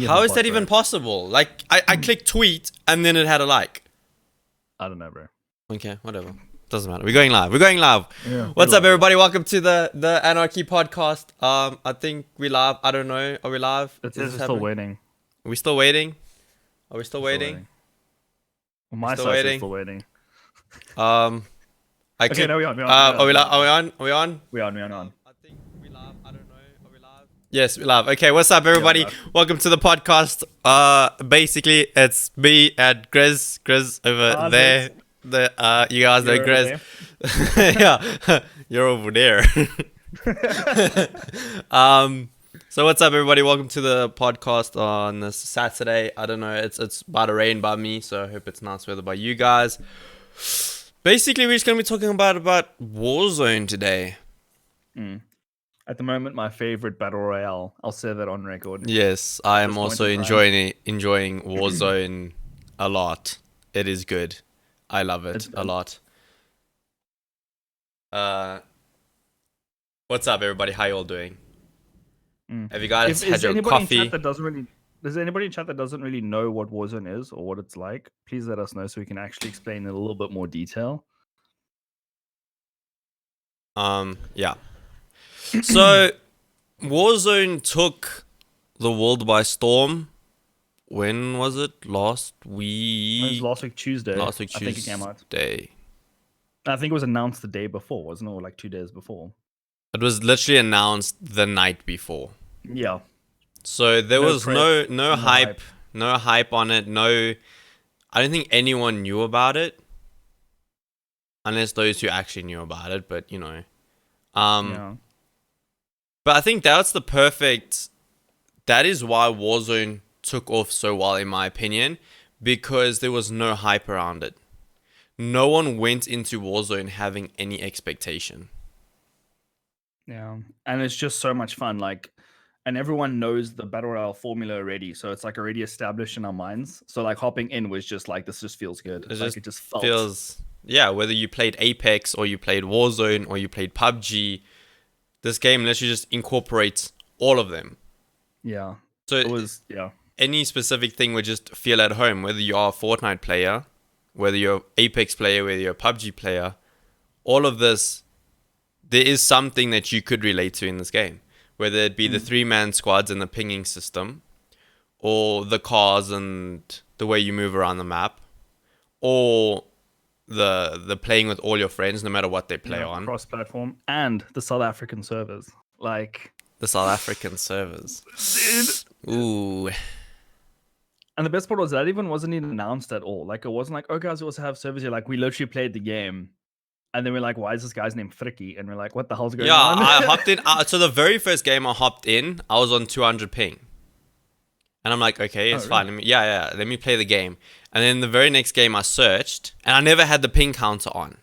How is that even possible? Like, I clicked tweet and then it had a like. I don't know, bro. Okay, whatever. Doesn't matter. We're going live. We're going live. Yeah, What's up, everybody? Welcome to the Anarchy podcast. I think we live. I don't know. Are we live? It's still waiting. Are we still waiting? Are we still waiting? Well, my side is still waiting. Okay, no, we're on. Are we on? Are we on? We're on. I think we live. I don't know. Are we live? Yes, we live. Okay, what's up, everybody? Yeah, welcome to the podcast. Basically, it's me and Grizz over there. You guys know Grizz. Yeah, you're over there. So what's up, everybody? Welcome to the podcast on this Saturday. I don't know. It's about to rain by me, so I hope it's nice weather by you guys. Basically, we're just gonna be talking about Warzone today. At the moment, my favorite battle royale. I'll say that on record. Yes, I am also enjoying Warzone a lot. It is good. I love it a lot. What's up, everybody? How you all doing? Have you guys had your coffee? There's anybody in chat that doesn't really know what Warzone is or what it's like? Please let us know so we can actually explain in a little bit more detail. Yeah. So, Warzone took the world by storm. When was it? Last week? It was last week Tuesday. I think it came out. I think it was announced the day before, wasn't it? Or like 2 days before. It was literally announced the night before. Yeah. So there was no hype on it. I don't think anyone knew about it, unless those who actually knew about it. But you know, yeah. But I think that is why Warzone took off so well, in my opinion, because there was no hype around it. No one went into Warzone having any expectation. Yeah, and it's just so much fun. Like, and everyone knows the battle royale formula already, so it's like already established in our minds. So like hopping in was just like, this just feels good. It just feels, yeah. Whether you played Apex or you played Warzone or you played PUBG, this game literally just incorporates all of them. Yeah. So it was, yeah. Any specific thing would just feel at home, whether you are a Fortnite player, whether you're an Apex player, whether you're a PUBG player. All of this, there is something that you could relate to in this game. Whether it be the 3-man squads and the pinging system, or the cars and the way you move around the map, or the playing with all your friends, no matter what they play on. Cross-platform, and the South African servers. Like... The South African servers. Dude. Ooh. And the best part was that even wasn't even announced at all. Like, it wasn't like, oh, guys, we also have servers here. Like, we literally played the game. And then we're like, why is this guy's name Fricky? And we're like, what the hell's going on? Yeah, I hopped in. So the very first game I hopped in, I was on 200 ping. And I'm like, okay, it's fine. Really? Let me play the game. And then the very next game I searched, and I never had the ping counter on.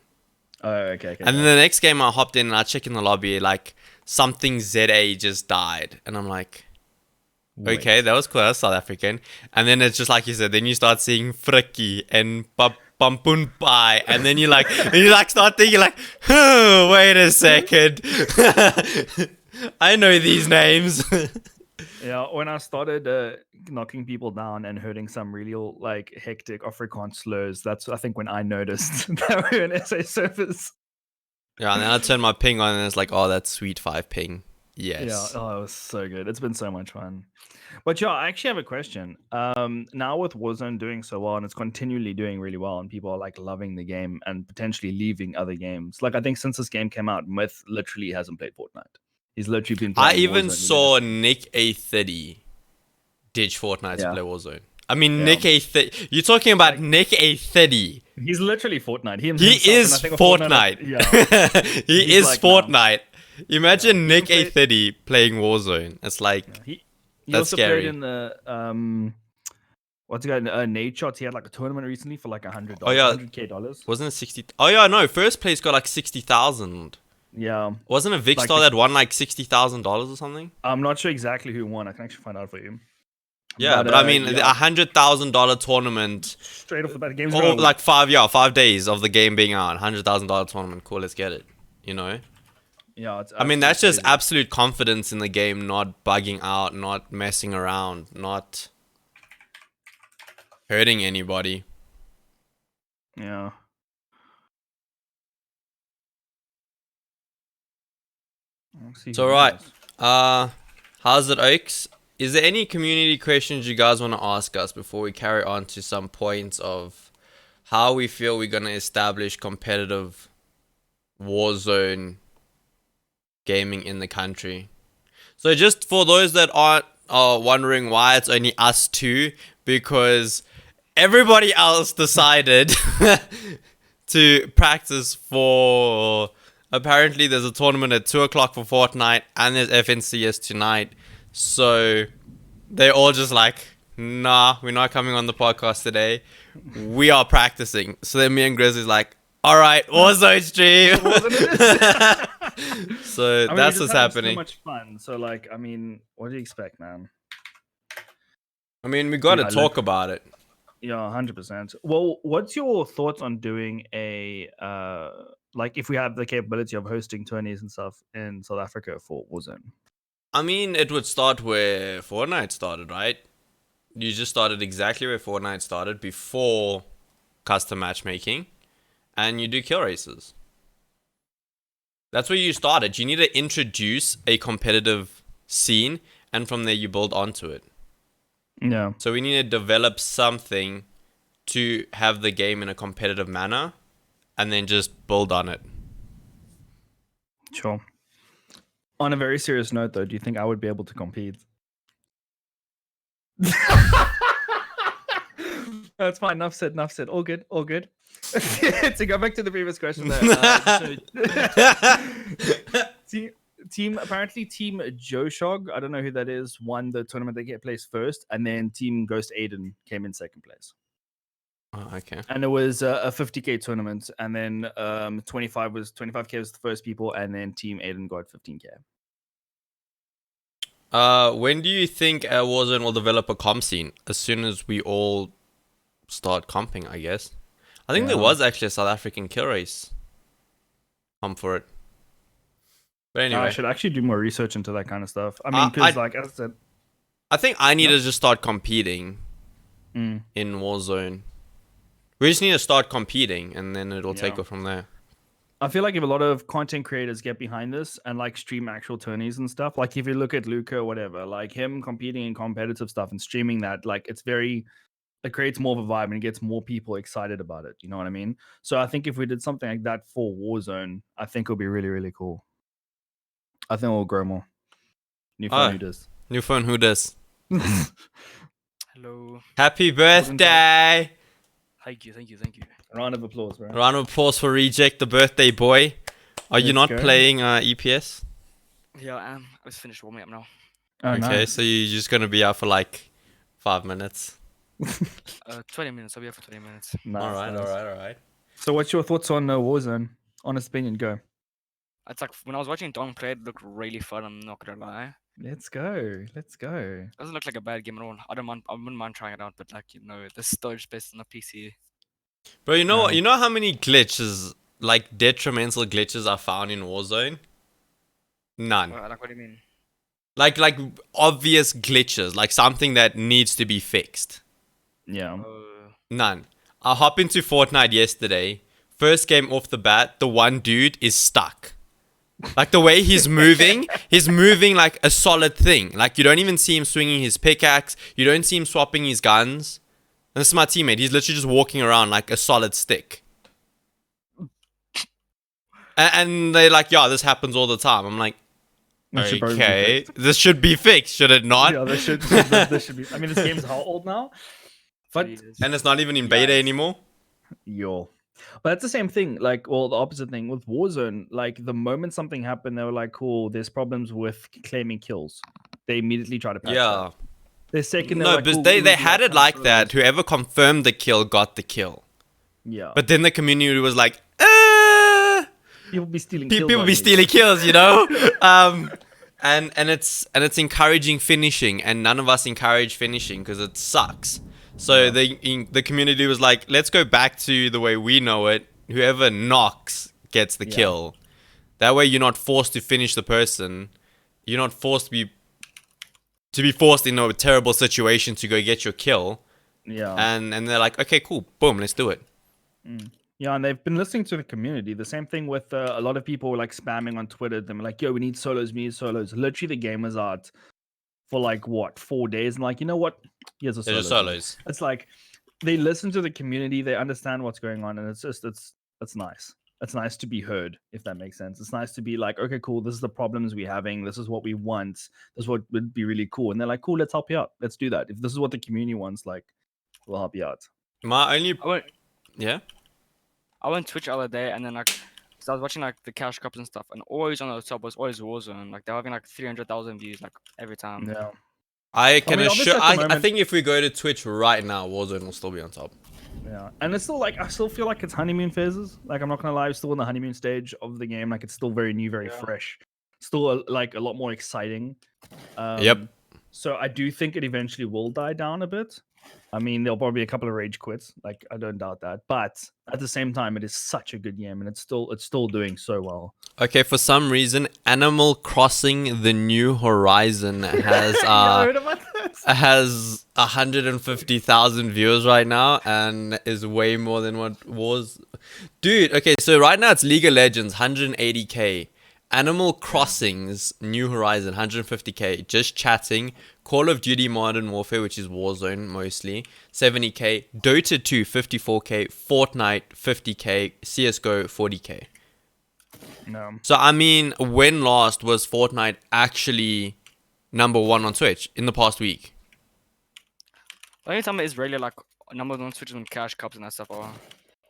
Oh, okay. And then the next game I hopped in and I checked in the lobby, like, something ZA just died. And I'm like, okay, that was cool. That's South African. And then it's just like you said, then you start seeing Fricky and Pampunpai, and then you start thinking like, oh, wait a second. I know these names. Yeah, when I started knocking people down and hurting some really like hectic Afrikaans slurs, that's I think when I noticed that we were in SA servers. Yeah, and then I turned my ping on and it's like, oh, that's sweet 5 ping. Yes. Yeah, oh, it was so good. It's been so much fun. But yeah, I actually have a question. Now with Warzone doing so well and it's continually doing really well and people are like loving the game and potentially leaving other games. Like I think since this game came out, Myth literally hasn't played Fortnite. He's literally been playing I even Warzone. saw Nick A30 ditch Fortnite to play Warzone. I mean, Nick A30. You're talking about Nick A30. He's literally Fortnite. He is Fortnite. He is like Fortnite. Imagine Nick A30 playing Warzone. It's like... He that's also scary. played in the what's it called? Nade Shots. He had like a tournament recently for like $100. Oh yeah, $100K. Wasn't it 60? Oh yeah, no. First place got like 60,000. Yeah. Wasn't it Vicstar that won like $60,000 or something? I'm not sure exactly who won. I can actually find out for you. Yeah, but I mean, $100,000 tournament. Straight off the bat, the game's going like 5 days of the game being out. $100,000 tournament. Cool, let's get it. You know. Yeah, it's I mean, that's just absolutely absolute confidence in the game, not bugging out, not messing around, not hurting anybody. crazy. Yeah. Let's see So who right, knows. how's it, Oaks? Is there any community questions you guys want to ask us before we carry on to some points of how we feel we're gonna establish competitive Warzone gaming in the country? So just for those that aren't wondering why it's only us two, because everybody else decided to practice for. Apparently, there's a tournament at 2 o'clock for Fortnite, and there's FNCS tonight. So they're all just like, nah, we're not coming on the podcast today. We are practicing. So then me and Grizzlies like, all right, Warzone stream. So I mean, that's we're what's just having happening. So much fun. So like, I mean, what do you expect, man? I mean, we got to Yeah, talk about it. Yeah, 100%. Well, what's your thoughts on doing a like if we have the capability of hosting tourneys and stuff in South Africa for Warzone? I mean, it would start where Fortnite started, right? You just started exactly where Fortnite started before custom matchmaking, and you do kill races. That's where you started. You need to introduce a competitive scene, and from there you build onto it. Yeah. So we need to develop something to have the game in a competitive manner, and then just build on it. Sure. On a very serious note, though, do you think I would be able to compete? That's fine. Enough said. Enough said. All good. All good. To go back to the previous question, team apparently Team Joshog, I don't know who that is, won the tournament. They get placed first, and then Team Ghost Aiden came in second place. Oh, okay. And it was a 50k tournament, and then 25k was the first people, and then Team Aiden got 15k. When do you think Warzone will develop a comp scene? As soon as we all start comping, I guess. I think there was actually a South African kill race. I'm for it. But anyway, I should actually do more research into that kind of stuff. I mean, because like as I said, I think I need to just start competing in Warzone. We just need to start competing, and then it'll take off from there. I feel like if a lot of content creators get behind this and like stream actual tourneys and stuff, like if you look at Luca or whatever, like him competing in competitive stuff and streaming that, like it creates more of a vibe and it gets more people excited about it. You know what I mean? So I think if we did something like that for Warzone, I think it'll be really, really cool. I think we'll grow more. New phone, who does? New phone, who does? Hello. Happy birthday! Thank you. Round of applause, bro. Round of applause for Reject, the birthday boy. Are you not playing EPS? Yeah, I am. I just finished warming up now. Oh, okay, nice. so you're just going to be out for like 5 minutes. 20 minutes. I'll be here for 20 minutes. Nice, all right. So what's your thoughts on Warzone? Honest opinion, go. It's like when I was watching Don play, it looked really fun. I'm not gonna lie. Let's go. Doesn't look like a bad game at all. I wouldn't mind trying it out, but like the storage space on the PC. Bro, you know how many glitches, like detrimental glitches, are found in Warzone? None. Like what do you mean? Like obvious glitches, like something that needs to be fixed. Yeah. None. I hop into Fortnite yesterday. First game off the bat, the one dude is stuck. Like the way he's moving like a solid thing. Like you don't even see him swinging his pickaxe. You don't see him swapping his guns. And this is my teammate. He's literally just walking around like a solid stick. And they're like, yeah, this happens all the time. I'm like, okay, this should be fixed, should it not? Yeah, this should be. I mean, this game's how old now? But and it's not even in beta anymore. Yo. But that's the same thing. Like, well, the opposite thing with Warzone. Like, the moment something happened, they were like, "Cool, there's problems with claiming kills." They immediately try to patch that. The second, no, like, but cool, they had it like that. Whoever confirmed the kill got the kill. Yeah. But then the community was like, people be stealing. People be stealing kills, you know. And it's encouraging finishing, and none of us encourage finishing because it sucks. So the community was like, let's go back to the way we know it. Whoever knocks gets the kill. That way, you're not forced to finish the person. You're not forced to be forced in a terrible situation to go get your kill. Yeah. And they're like, okay, cool, boom, let's do it. Yeah, and they've been listening to the community. The same thing with a lot of people were like spamming on Twitter. Them like, yo, we need solos, we need solos. Literally, the game was out for like what 4 days, and like, you know what? Here's a They're just solo. solos. It's like they listen to the community, they understand what's going on, and it's nice. It's nice to be heard, if that makes sense. It's nice to be like, okay, cool, this is the problems we're having, this is what we want, this is what would be really cool. And they're like, cool, let's help you out. Let's do that. If this is what the community wants, like, we'll help you out. My only... Yeah? I went Twitch the other day, and then like, so I was watching like the cash cups and stuff, and always on the top was always Warzone. Like they're having like 300,000 views like every time. Yeah. I can assure... I moment... think if we go to Twitch right now, Warzone will still be on top. Yeah, and it's still like, I still feel like it's honeymoon phases. Like, I'm not gonna lie, I'm still in the honeymoon stage of the game. Like, it's still very new, very fresh. Still like a lot more exciting. Yep. So I do think it eventually will die down a bit. I mean, there'll probably be a couple of rage quits. Like, I don't doubt that. But at the same time, it is such a good game, and it's still doing so well. Okay, for some reason, Animal Crossing: The New Horizon has has 150,000 viewers right now, and is way more than what was. Dude, okay, so right now it's League of Legends 180k, Animal Crossing's New Horizon 150k, just chatting. Call of Duty Modern Warfare, which is Warzone mostly, 70k, Dota 2 54k, Fortnite 50k, CS:GO 40k. No. So I mean, when last was Fortnite actually #1 on Twitch? In the past week. The only time it's really like #1 Twitch on cash cups and that stuff, or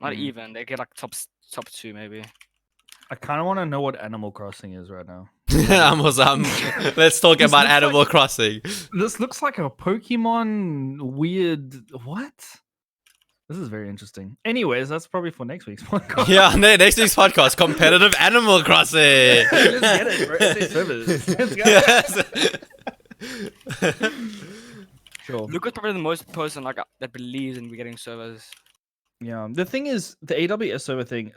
not even. They get like top 2 maybe. I kind of want to know what Animal Crossing is right now. Let's talk about Animal Crossing. This looks like a Pokemon weird. What? This is very interesting. Anyways, that's probably for next week's podcast. Yeah, next week's podcast, competitive Animal Crossing. Let's get it, bro. Let's go. Sure. Luke is probably the most person like that believes in getting servers. Yeah, the thing is, the AWS server thing,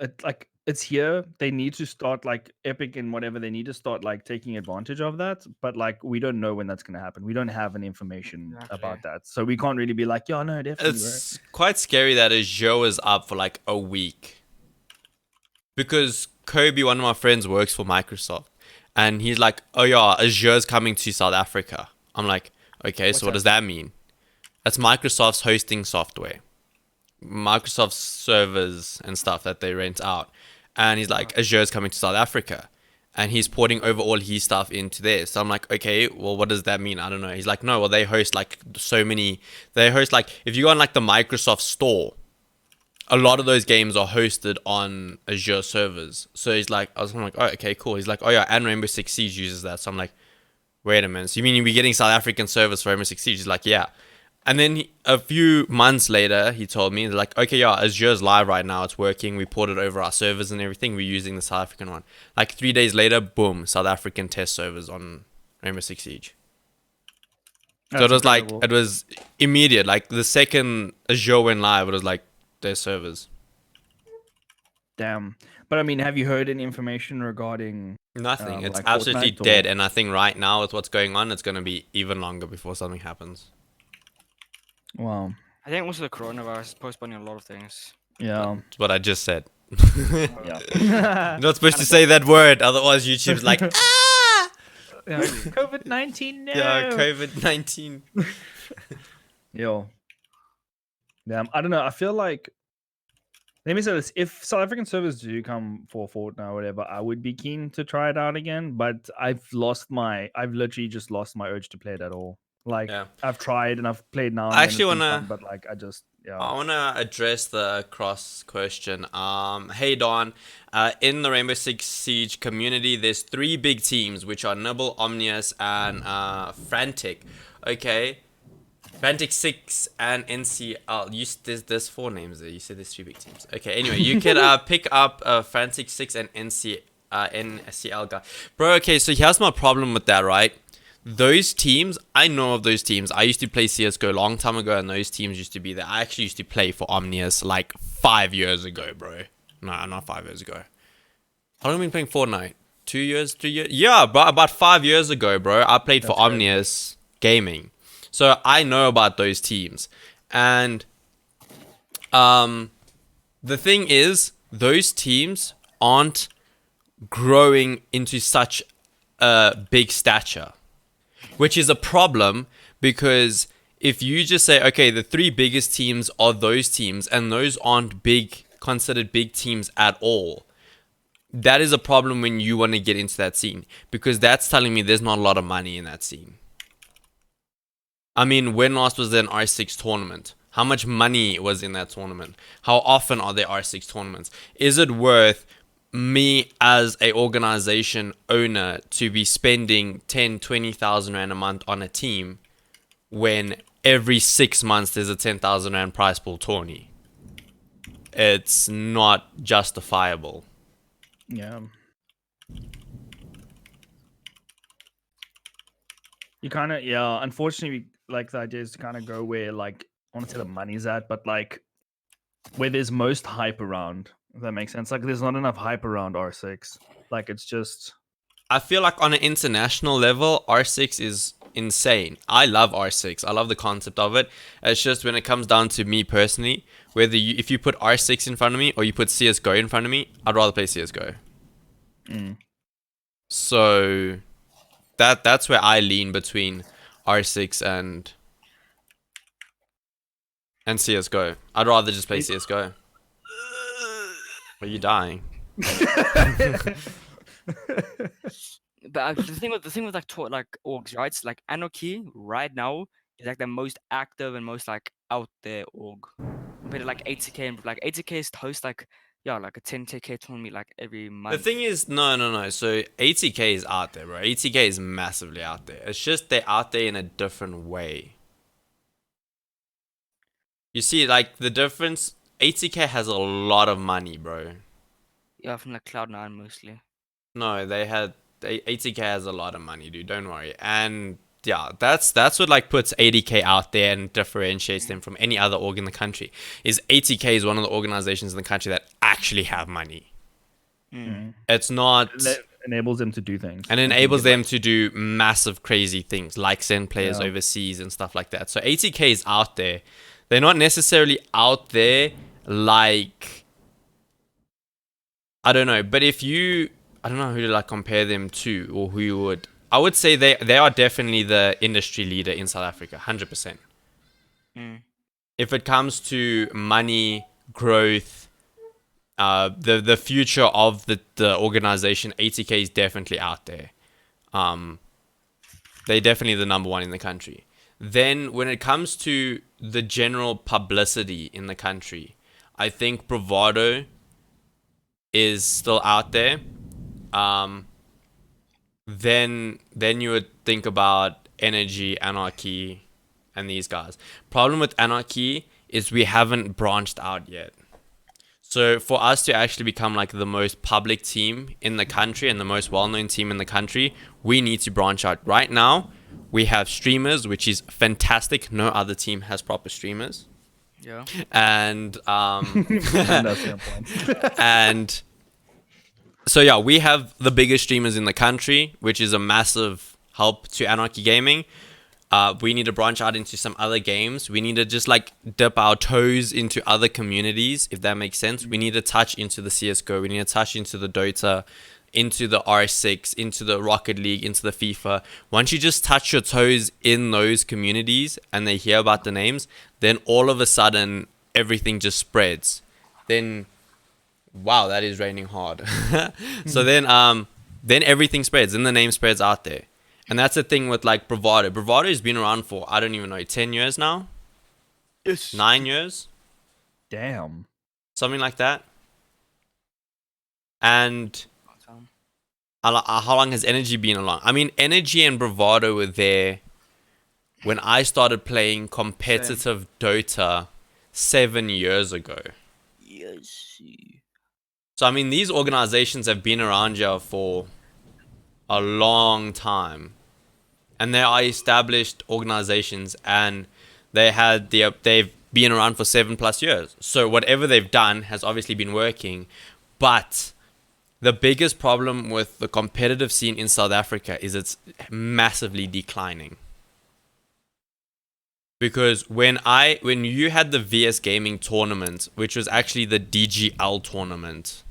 it's here. They need to start like Epic and whatever. They need to start like taking advantage of that. But like, we don't know when that's gonna happen. We don't have any information about that, so we can't really be like, yeah, no, definitely. It's quite scary that Azure is up for like a week, because Kobe, one of my friends, works for Microsoft, and he's like, oh yeah, Azure's coming to South Africa. I'm like, okay, so what does that mean? That's Microsoft's hosting software. Microsoft servers and stuff that they rent out, and he's like, Azure's coming to South Africa, and he's porting over all his stuff into there. So I'm like, okay, well, what does that mean? I don't know. He's like, no, well, they host like so many. They host like, if you go on like the Microsoft store, a lot of those games are hosted on Azure servers. So he's like, I'm like, oh, okay, cool. He's like, oh yeah, and Rainbow Six Siege uses that. So I'm like, wait a minute. So you mean you'll be getting South African servers for Rainbow Six Siege? He's like, yeah. And then a few months later, he told me, they're like, okay, yeah, Azure's live right now. It's working. We ported over our servers and everything. We're using the South African one. Like 3 days later, boom, South African test servers on Rainbow Six Siege. So it was incredible. Like, it was immediate. Like the second Azure went live, it was like their servers. Damn. But I mean, have you heard any information regarding... Nothing. It's like absolutely Fortnite dead. And I think right now with what's going on, it's going to be even longer before something happens. Wow. I think also the coronavirus is postponing a lot of things. Yeah. That's what I just said. Yeah. You're not supposed to say that word, otherwise YouTube's like, ah! Yeah, COVID-19, no! Yeah, COVID-19. Yo. Damn, I don't know. I feel like... Let me say this. If South African servers do come for Fortnite or whatever, I would be keen to try it out again. But I've literally just lost my urge to play it at all. Like, yeah. I've tried and I've played now. I actually want to... But like, I want to address the cross question. Hey, Don. In the Rainbow Six Siege community, there's 3 big teams, which are Nibble, Omnius, and Frantic. Okay. Frantic 6 and NCL. There's 4 names there. You said there's 3 big teams. Okay, anyway, you can pick up Frantic 6 and NCL guy. Bro, okay, so here's my problem with that, right? Those teams, I know of those teams. I used to play CSGO a long time ago, and those teams used to be there. I actually used to play for Omnius like 5 years ago, bro. No, not 5 years ago. How long have you been playing Fortnite? 2 years, 3 years. Yeah, but about 5 years ago, bro, I played for That's Omnius Gaming. So I know about those teams. And the thing is, those teams aren't growing into such a big stature, which is a problem because if you just say, okay, the 3 biggest teams are those teams and those aren't considered big teams at all, that is a problem when you want to get into that scene, because that's telling me there's not a lot of money in that scene. I mean, when last was there an R6 tournament? How much money was in that tournament? How often are there R6 tournaments? Is it worth me as a organization owner to be spending 10, 20,000 rand a month on a team when every 6 months there's a 10,000 rand prize pool tourney? It's not justifiable. Yeah. You kind of, yeah, unfortunately, like the idea is to kind of go where, like, I want to say the money's at, but like where there's most hype around, if that makes sense. Like, there's not enough hype around R6. Like, it's just. I feel like on an international level, R6 is insane. I love R6. I love the concept of it. It's just when it comes down to me personally, if you put R6 in front of me or you put CSGO in front of me, I'd rather play CSGO. So that's where I lean between R6 and CSGO. I'd rather just play CSGO. Are you dying? But the thing with like orgs, right? It's like Anarchy right now is like the most active and most like out there org. Compared to like ACK, and like ACK hosts like like a 10k tournament like every month. The thing is, no. So ATK is out there, bro. ATK is massively out there. It's just they're out there in a different way. You see, like the difference. ATK has a lot of money, bro. Yeah, from like Cloud9 mostly. No, ATK has a lot of money, dude. Don't worry. And yeah, that's what like puts ADK out there and differentiates them from any other org in the country. Is ATK is one of the organizations in the country that actually have money. It's not. That enables them to do things. And enables them to do massive, crazy things like send players overseas and stuff like that. So ATK is out there. They're not necessarily out there like, I don't know, but I don't know who to like compare them to or who you would. I would say they are definitely the industry leader in South Africa, 100%. If it comes to money, growth, the future of the organization, ATK is definitely out there. They're definitely the number 1 in the country. Then when it comes to the general publicity in the country, I think Bravado is still out there. Then you would think about Energy, Anarchy, and these guys. Problem with Anarchy is we haven't branched out yet. So for us to actually become like the most public team in the country and the most well-known team in the country, we need to branch out. Right now, we have streamers, which is fantastic. No other team has proper streamers. Yeah. And That's the point. and so yeah, we have the biggest streamers in the country, which is a massive help to Anarchy Gaming. We need to branch out into some other games. We need to just like dip our toes into other communities, if that makes sense. We need to touch into the CSGO. We need to touch into the Dota, into the R6, into the Rocket League, into the FIFA. Once you just touch your toes in those communities and they hear about the names, then all of a sudden everything just spreads. Then, wow, that is raining hard. So then everything spreads and the name spreads out there. And that's the thing with like Bravado. Bravado has been around for, I don't even know, 10 years now? Yes. 9 years? Damn. Something like that. And how long has Energy been along? I mean, Energy and Bravado were there when I started playing competitive Dota 7 years ago. Yes. So, I mean, these organizations have been around here for a long time. And they are established organizations and they've been around for 7+ years. So whatever they've done has obviously been working. But the biggest problem with the competitive scene in South Africa is it's massively declining. Because when you had the VS Gaming tournament, which was actually the DGL tournament,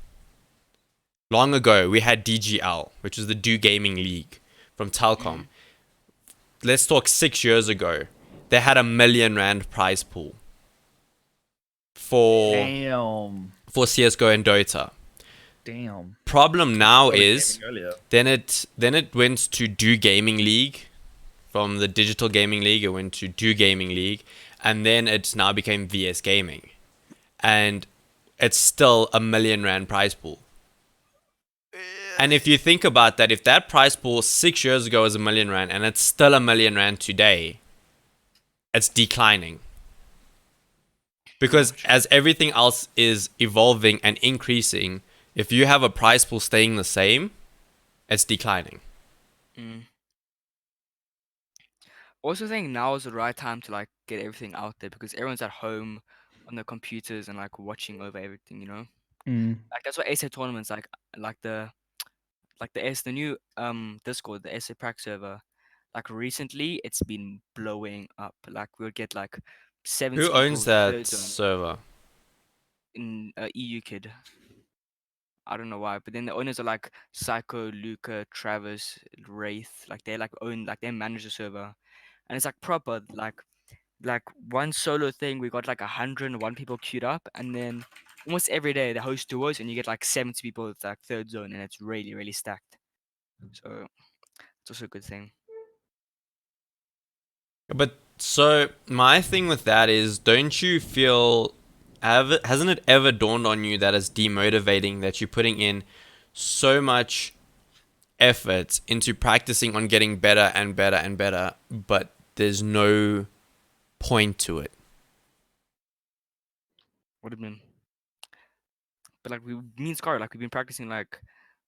long ago we had DGL, which is the Do Gaming League from Telkom. Let's talk 6 years ago. They had R1 million prize pool for CS:GO and Dota. Damn. Problem now Started is gaming earlier. then it went to Do Gaming League. From the Digital Gaming League, it went to Do Gaming League, and then it's now became VS Gaming, and it's still R1 million prize pool. And if you think about that, if that prize pool 6 years ago was R1 million and it's still R1 million today, it's declining. Because as everything else is evolving and increasing, if you have a prize pool staying the same, it's declining. Also think now is the right time to like get everything out there because everyone's at home on their computers and like watching over everything, you know? Like that's why SA tournaments like the new Discord, the SA Prac server, like recently it's been blowing up. Like we'll get like 70 Who people owns that third zone server? in EU Kid. I don't know why, but then the owners are like Psycho, Luca, Travis, Wraith, like they like own like they manage the server. And it's like proper like one solo thing we got like 101 people queued up, and then almost every day they host duos and you get like 70 people with like third zone, and it's really stacked. So it's also a good thing. But so my thing with that is, don't you feel, hasn't it ever dawned on you that it's demotivating that you're putting in so much effort into practicing on getting better and better and better, but there's no point to it? What do you mean? But like me and Scar, like we've been practicing like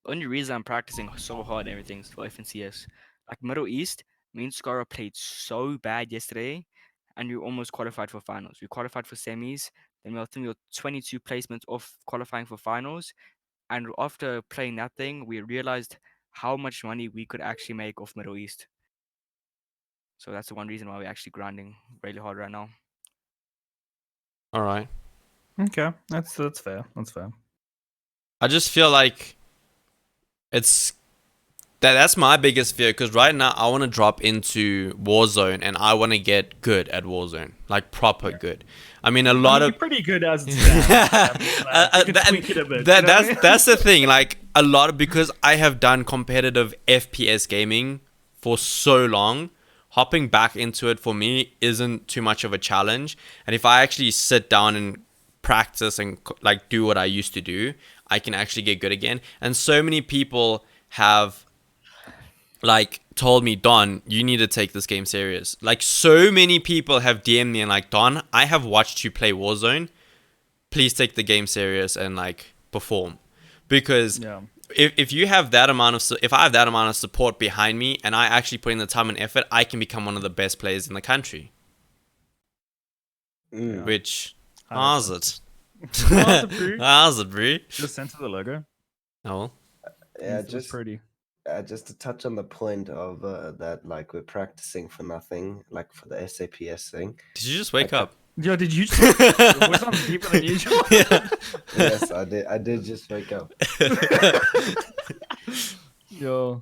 only reason I'm practicing so hard and everything is for FNCS. Like Middle East, me and Scar played so bad yesterday, and we almost qualified for finals. We qualified for semis, then we were 22 placements off qualifying for finals. And after playing that thing, we realized how much money we could actually make off Middle East. So that's the one reason why we're actually grinding really hard right now. All right. Okay, that's fair. That's fair. I just feel like it's that's my biggest fear, because right now I want to drop into Warzone and I want to get good at Warzone, like proper good. I mean, You're pretty good as it stands. You can tweak it a bit, that's the thing. Like a lot of, because I have done competitive FPS gaming for so long, hopping back into it for me isn't too much of a challenge. And if I actually sit down and practice and like do what I used to do, I can actually get good again. And so many people have like told me, Don, you need to take this game serious. Like so many people have DM'd me and like, Don, I have watched you play Warzone. Please take the game serious and like perform. Because if you have that amount of, if I have that amount of support behind me and I actually put in the time and effort, I can become one of the best players in the country. Which, how's it? How's it, bro? Just center the logo. Oh, yeah, It's just pretty. just to touch on the point of that, like we're practicing for nothing, like for the SAPS thing. did you just wake up? Yo, did you just your voice sounds deeper than usual? Yeah. Yes, I did. I did just wake up. Yo.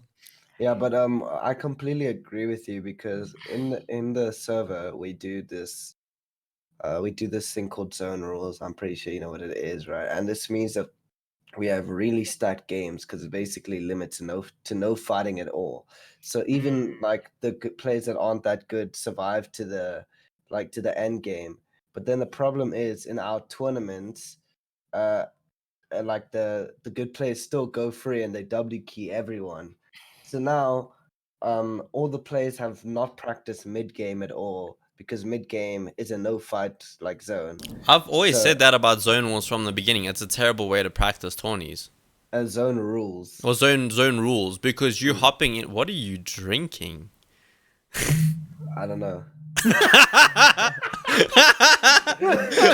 Yeah, but I completely agree with you, because in the server we do this thing called zone rules. I'm pretty sure you know what it is, right? And this means that we have really stacked games, because it basically limits to no fighting at all. So even like the good players that aren't that good survive to the end game. But then the problem is, in our tournaments, like the good players still go free and they W key everyone. So now all the players have not practiced mid game at all, because mid game is a no fight like zone. I've always said that about zone wars from the beginning. It's a terrible way to practice tourneys. Zone rules. Or zone rules, because you hopping in. What are you drinking? I don't know.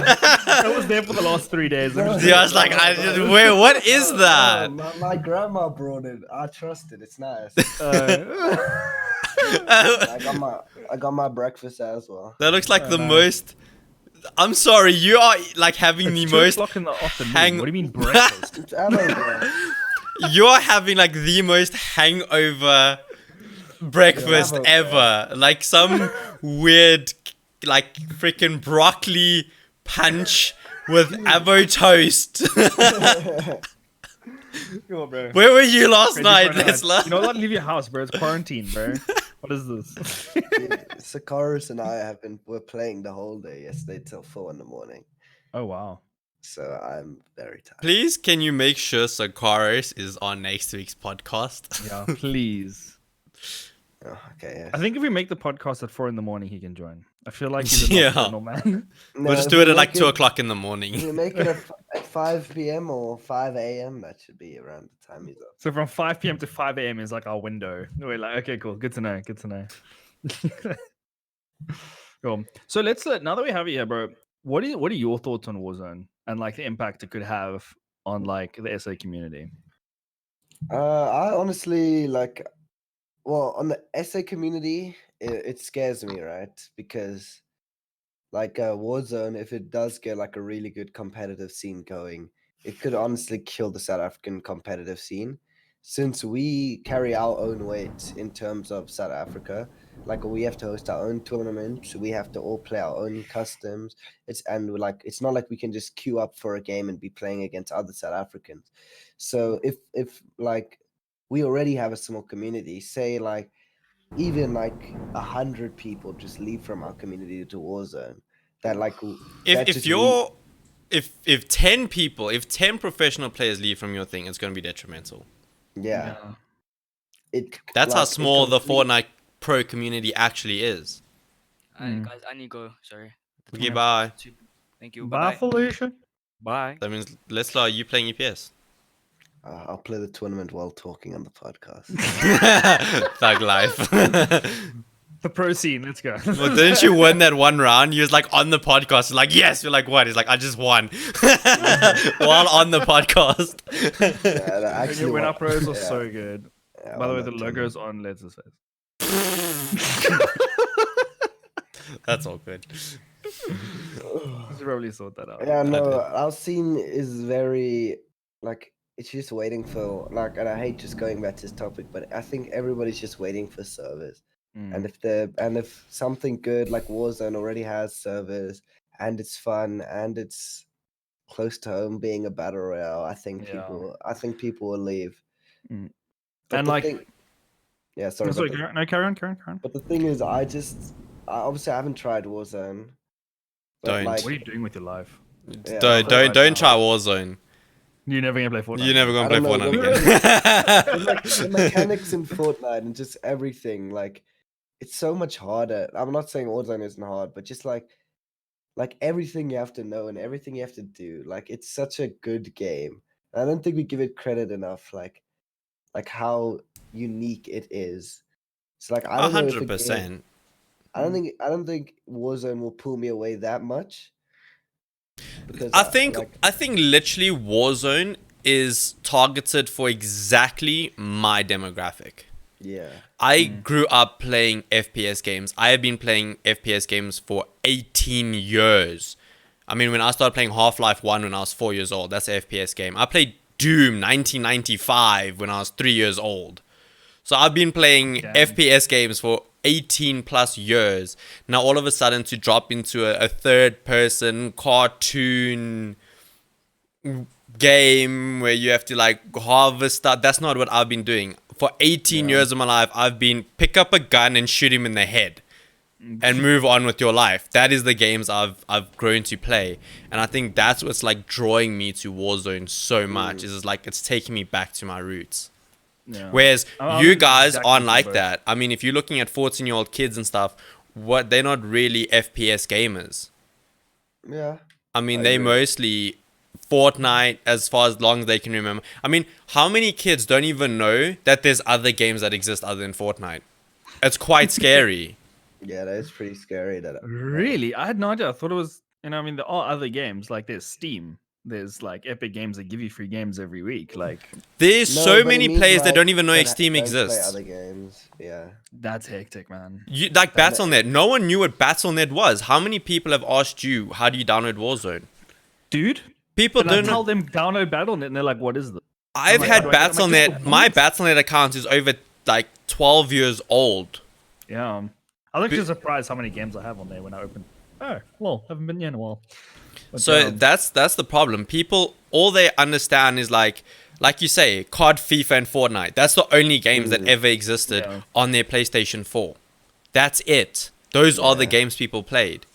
I was there for the last 3 days. No, Yeah, I was like, wait, what is that? My grandma brought it. I trust it. It's nice. That I got my breakfast as well. looks like the nice. most. I'm sorry, you are like having the It's most. 2 o'clock in the afternoon. hang- What do you mean breakfast? It's hangover. You're having like the most hangover breakfast Hangover. ever. Like some weird, like freaking broccoli punch with avo toast. Come on, bro. Where were you last Ready night, for a night. Lesla? You know what? Leave your house, bro. It's quarantine, bro. What is this? Sakaris and I were playing the whole day yesterday till 4 in the morning. Oh wow. So I'm very tired. Please, can you make sure Sakaris is on next week's podcast? Yeah, please. Oh, okay. Yes. I think if we make the podcast at 4 in the morning, he can join. I feel like he's a Yeah. nocturnal man. We'll just if do we it at like make 2 o'clock in the morning. If we make it at 5 p.m. or 5 a.m., that should be around the time he's up. So from 5 p.m. to 5 a.m. is like our window. We're like, okay, cool. Good to know. Good to know. Cool. So let's now that we have you here, bro. What are your thoughts on Warzone and like the impact it could have on like the SA community? I honestly like. Well, on the SA community, it scares me, right? Because like Warzone, if it does get like a really good competitive scene going, it could honestly kill the South African competitive scene. Since we carry our own weight in terms of South Africa, like we have to host our own tournaments, we have to all play our own customs. It's not like we can just queue up for a game and be playing against other South Africans. So if like we already have a small community, say like even like 100 people just leave from our community to Warzone, that like that If just you're if 10 people, if 10 professional players leave from your thing, it's going to be detrimental. yeah. It That's how like, it small the complete- Fortnite pro community actually is. Guys, I need to go. Sorry. Okay, bye. Thank you. Bye, Bye. Felicia. Bye. That means, Lesla, are you playing EPS? I'll play the tournament while talking on the podcast. Thug life. The pro scene. Let's go. Well, didn't you win that one round? You was like on the podcast. You're like, yes. You're like, what? He's like, I just won. While on the podcast. Yeah, that actually When our wa- pros are yeah, so good. yeah, By the won way, that the tournament. logo's on Let's face. That's all good. You probably sort that out. Yeah, no, did. our scene is very like it's just waiting for like, and I hate just going back to this topic, but I think everybody's just waiting for servers. Mm. And if something good like Warzone already has servers and it's fun and it's close to home being a battle royale, I think Yeah. people will leave. Mm. But And the like, thing- yeah, sorry. sorry, but the- carry on. But the thing is, I obviously haven't tried Warzone. But Don't. like, What are you doing with your life? Yeah, Don't try Warzone. You're never gonna play Fortnite. You're never I gonna play don't know, Fortnite but again. like, the mechanics in Fortnite and just everything, like it's so much harder. I'm not saying Warzone isn't hard, but just like everything you have to know and everything you have to do, like it's such a good game. I don't think we give it credit enough, like how unique it is. It's like I don't know if a game- 100%. I don't think Warzone will pull me away that much. Because I think like, literally Warzone is targeted for exactly my demographic. yeah. I grew up playing FPS games. I have been playing FPS games for 18 years. I mean, when I started playing Half-Life 1 when I was 4 years old, that's an FPS game. I played Doom 1995 when I was 3 years old. So I've been playing Damn. FPS games for 18 plus years. Now all of a sudden to drop into a third person cartoon game where you have to like harvest stuff, that's not what I've been doing. For 18 years of my life, I've been pick up a gun and shoot him in the head and move on with your life. That is the games I've grown to play. And I think that's what's like drawing me to Warzone so much. Is like it's taking me back to my roots. Yeah. Whereas I'm you in the guys exact aren't same like boat. that. I mean, if you're looking at 14-year-old kids and stuff, they're not really FPS gamers. Yeah. I mean, I they agree. mostly Fortnite as far as long as they can remember. I mean, how many kids don't even know that there's other games that exist other than Fortnite? It's quite scary. Yeah, that is pretty scary. That Really? I had no idea. I thought it was And I mean, there are other games like there's Steam. There's like Epic Games that give you free games every week. Like There's No, so but it many means, players that like, don't even know don't Steam play exists. other games. Yeah. that's hectic, man. You like Battle.net. No one knew what Battle.net was. How many people have asked you, how do you download Warzone? Dude, People and I don't tell know. them download Battle.net, and they're like, "What is this?" I've like, had how do I get on my Battle.net. Discord? My What? Battle.net account is over like 12 years old. Yeah, I was actually surprised how many games I have on there when I opened. Oh, well, haven't been here in a while. But, So that's the problem. People, all they understand is like you say, COD, FIFA, and Fortnite. That's the only games that ever existed Yeah. on their PlayStation 4. That's it. Those are the Yeah. games people played.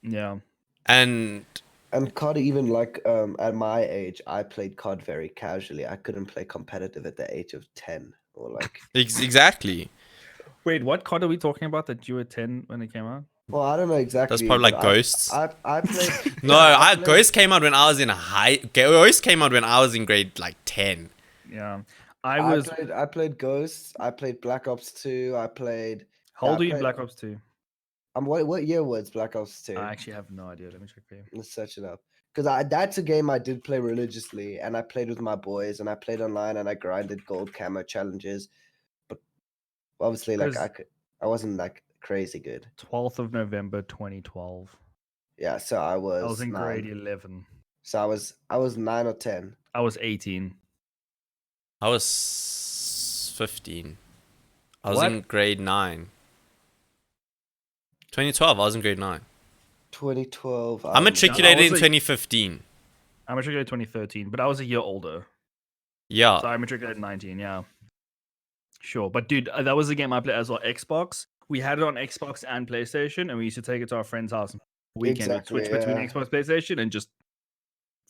yeah, And And COD, even like at my age, I played COD very casually. I couldn't play competitive at the age of 10 or like. exactly. wait, what COD are we talking about that you were 10 when it came out? Well, I don't know exactly. probably like but Ghosts. I played. No, I played- Ghost came out when I was in Ghost came out when I was in grade like 10. Yeah, I played Ghosts. I played Black Ops 2. I played. How old I are you, played- Black Ops 2? What year was Black Ops 2? I actually have no idea. Let me check for you. Let's search it up. Because that's a game I did play religiously, and I played with my boys, and I played online, and I grinded gold camo challenges. But obviously, like I wasn't like crazy good. 12th of November 2012. Yeah, so I was. I was in 9. grade 11. So I was 9 or 10. I was 18. I was 15. I was What? in grade 9. 2012, I was in grade 9. 2012. I'm matriculated in was a- 2015. I matriculated 2013, but I was a year older. Yeah. So I matriculated 19, yeah. Sure. But dude, that was the game I played as well. Xbox. We had it on Xbox and PlayStation, and we used to take it to our friend's house on the weekend. Exactly, We'd switch between yeah. Xbox, PlayStation, and just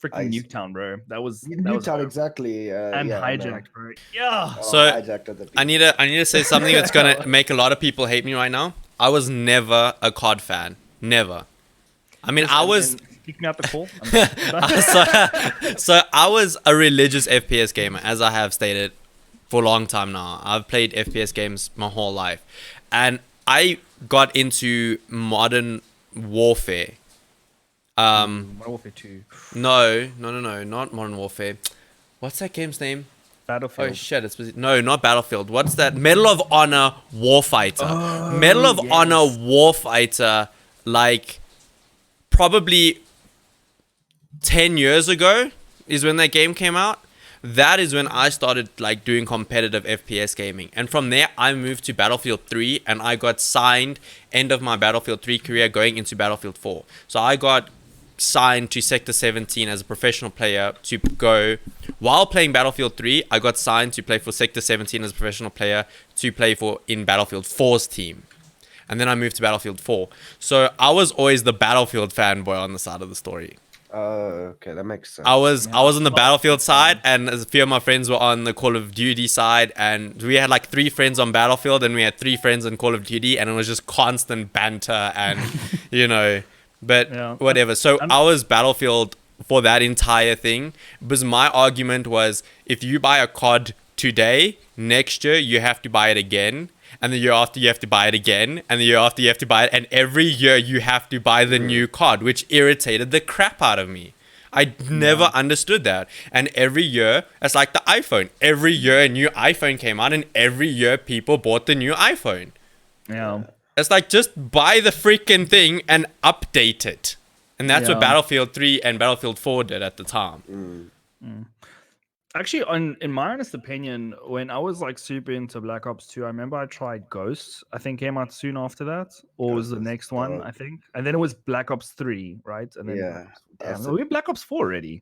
freaking used- Nuketown, bro. That was Newtown, dope. exactly. And yeah, I know. hijacked, bro. Yeah. Oh, So, hijacked at the I need to say something that's gonna make a lot of people hate me right now. I was never a COD fan. Never. I mean, I was Kick me out the call. so I was a religious FPS gamer, as I have stated for a long time now. I've played FPS games my whole life, and I got into Modern Warfare. Modern Warfare 2. No, not Modern Warfare. What's that game's name? Battlefield. Oh shit, it's no, not Battlefield. What's that? Medal of Honor Warfighter. Oh, Medal of yes. Honor Warfighter, like probably 10 years ago is when that game came out. That is when I started like doing competitive FPS gaming. And from there I moved to Battlefield 3 and I got signed end of my Battlefield 3 career going into Battlefield 4. So I got signed to Sector 17 as a professional player to go while playing Battlefield 3. I got signed to play for Sector 17 as a professional player to play for in Battlefield 4's team. And then I moved to Battlefield 4. So I was always the Battlefield fanboy on the side of the story. Oh, okay, that makes sense. I was on the Battlefield side, and a few of my friends were on the Call of Duty side, and we had like 3 friends on Battlefield, and we had 3 friends on Call of Duty, and it was just constant banter and but Yeah. whatever. So I was Battlefield for that entire thing, because my argument was, if you buy a COD today, next year you have to buy it again, and the year after you have to buy it again, and the year after you have to buy it, and every year you have to buy the new COD, which irritated the crap out of me. I never understood that. And every year, it's like the iPhone. Every year a new iPhone came out, and every year people bought the new iPhone. Yeah. It's like, just buy the freaking thing and update it. And that's what Yeah. Battlefield 3 and Battlefield 4 did at the time. Actually, in my honest opinion, when I was like super into Black Ops 2, I remember I tried Ghosts. I think came out soon after that, or was the Ghosts, next one, oh. I think. And then it was Black Ops 3, right? And then Yeah, that's we're Black Ops 4 already.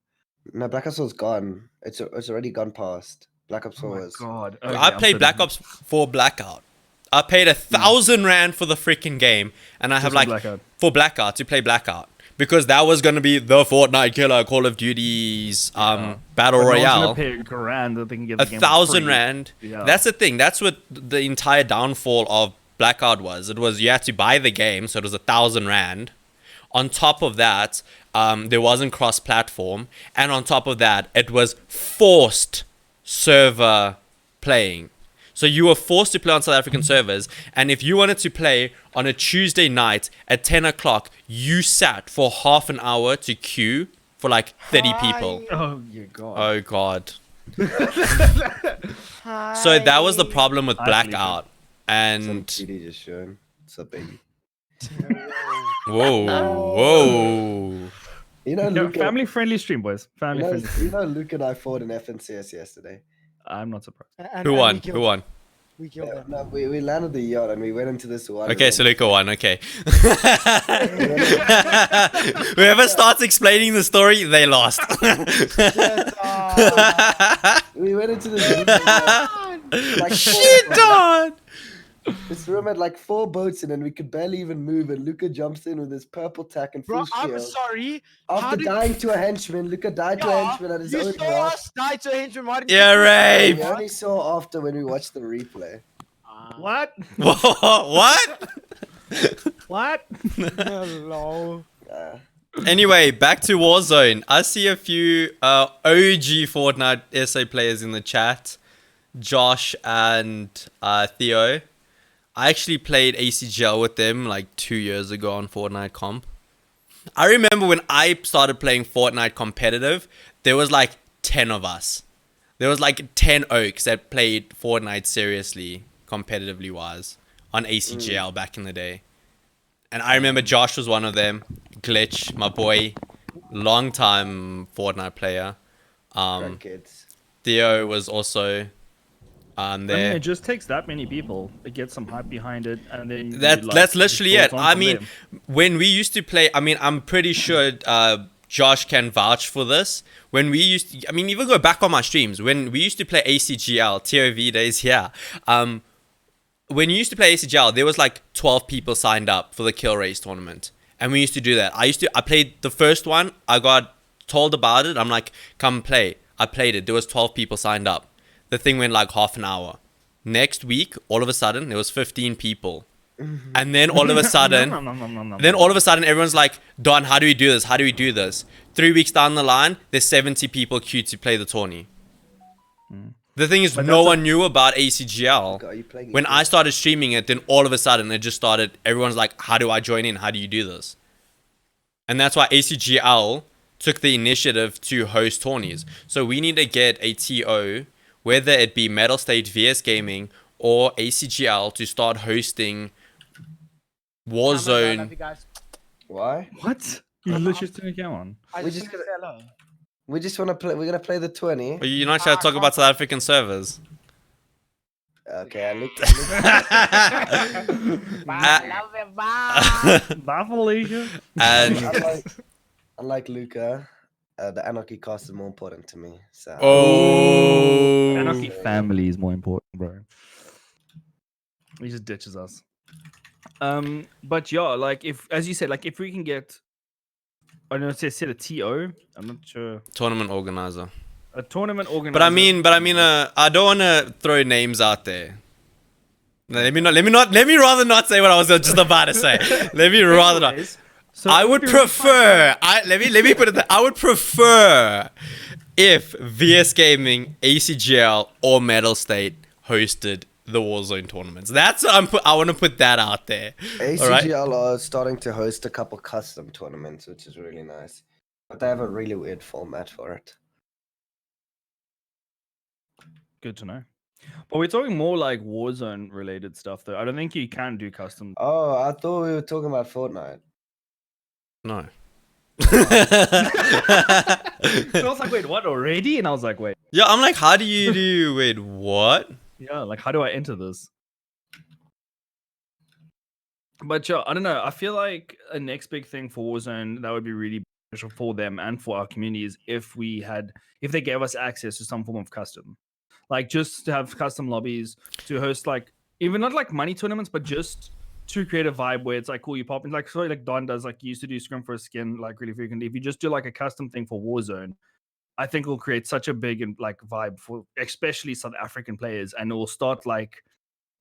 No, Black Ops was gone. It's already gone past. Black Ops 4 Oh my was. god! I played Black Ops 4 Blackout. I paid 1,000 rand for the freaking game, and I have for like Blackout. for Blackout to play Blackout, because that was gonna be the Fortnite killer, Call of Duty's battle But no one's royale. gonna pay $1,000 that they can get the game for 1,000 free. rand. Yeah. That's the thing. That's what the entire downfall of Blackout was. It was you had to buy the game, so it was 1,000 rand. On top of that, there wasn't cross-platform, and on top of that, it was forced server playing. So you were forced to play on South African servers. And if you wanted to play on a Tuesday night at 10 o'clock, you sat for half an hour to queue for like 30 people. Oh, your God. Oh, God. So that was the problem with Hi, Blackout. Some And TD just showing. What's up, baby? whoa. You know, No, Luke. family-friendly stream, boys. Family-friendly stream. You know, Luke and I fought in FNCS yesterday. I'm not surprised. Who won? Who won? We killed them. No, we landed the yacht and we went into this one. Okay, room. so Luca won. Okay. Whoever starts explaining the story, they lost. We went into this room. Like Shit on. This room had like 4 boats in it and we could barely even move. And Luca jumps in with his purple tack and full Bro, I'm shield. sorry. How After did- dying to a henchman, Luca died to a henchman at his You own saw yacht. us die to a henchman. Why didn't Yeah, you rape. We only saw after when we watched the replay. What? What? What? Hello. Anyway, back to Warzone. I see a few OG Fortnite SA players in the chat. Josh and Theo. I actually played ACGL with them like 2 years ago on Fortnite comp. I remember when I started playing Fortnite competitive, there was like 10 of us. There was like 10 oaks that played Fortnite seriously, competitively wise, on ACGL back in the day. And I remember Josh was one of them. Glitch, my boy, long time Fortnite player. Kids. Theo was also I mean, there. it just takes that many people to get some hype behind it, and then you, That's like, literally just it. build on I from mean, there. when we used to play, I mean, I'm pretty sure Josh can vouch for this. When we used to, I mean, even go back on my streams, when we used to play ACGL, TOV days here, when you used to play ACGL, there was like 12 people signed up for the kill race tournament. And we used to do that. I played the first one. I got told about it. I'm like, come play. I played it. There was 12 people signed up. The thing went like half an hour. Next week, all of a sudden, there was 15 people. And then all of a sudden, everyone's like, Don, how do we do this? How do we do this? 3 weeks down the line, there's 70 people queued to play the tourney. The thing is, no one knew about ACGL. Are you playing When I started streaming it, then all of a sudden, it just started, everyone's like, how do I join in? How do you do this? And that's why ACGL took the initiative to host tourneys. So we need to get a TO, whether it be Metal State, VS Gaming, or ACGL, to start hosting Warzone. Why? What? You literally turned your camera on. We just want to play. We're gonna play the 20. You're not trying to talk about South African servers. Okay, I look. Bye, Felicia. And unlike Luca, the Anarchy cast is more important to me. So. Anarchy family is more important, bro. He just ditches us. But yeah, like if, as you said, like if we can get, I don't know, say a TO. I'm not sure. tournament organizer. A tournament organizer. But I mean, I don't want to throw names out there. No, let me rather not say what I was just about to say. Let me rather not. So I would prefer. Let me put it. I would prefer if VS Gaming, ACGL, or Metal State hosted the Warzone tournaments. That's what I want to put that out there. ACGL are starting to host a couple custom tournaments, which is really nice. But they have a really weird format for it. Good to know. But we're talking more like Warzone related stuff, though. I don't think you can do custom. Oh, I thought we were talking about Fortnite. No. So I was like, wait, what already? And I was like, wait, Yeah, I'm like, how do you do? Wait, what? yeah, like how do I enter this? But yeah, I don't know. I feel like a next big thing for Warzone that would be really beneficial for them and for our community is if they gave us access to some form of custom. Like just to have custom lobbies to host, like even not like money tournaments, but just to create a vibe where it's like cool, you pop in like Don does, like you used to do scrim for a skin like really frequently. If you just do like a custom thing for Warzone, I think it'll create such a big and like vibe for especially South African players, and it will start like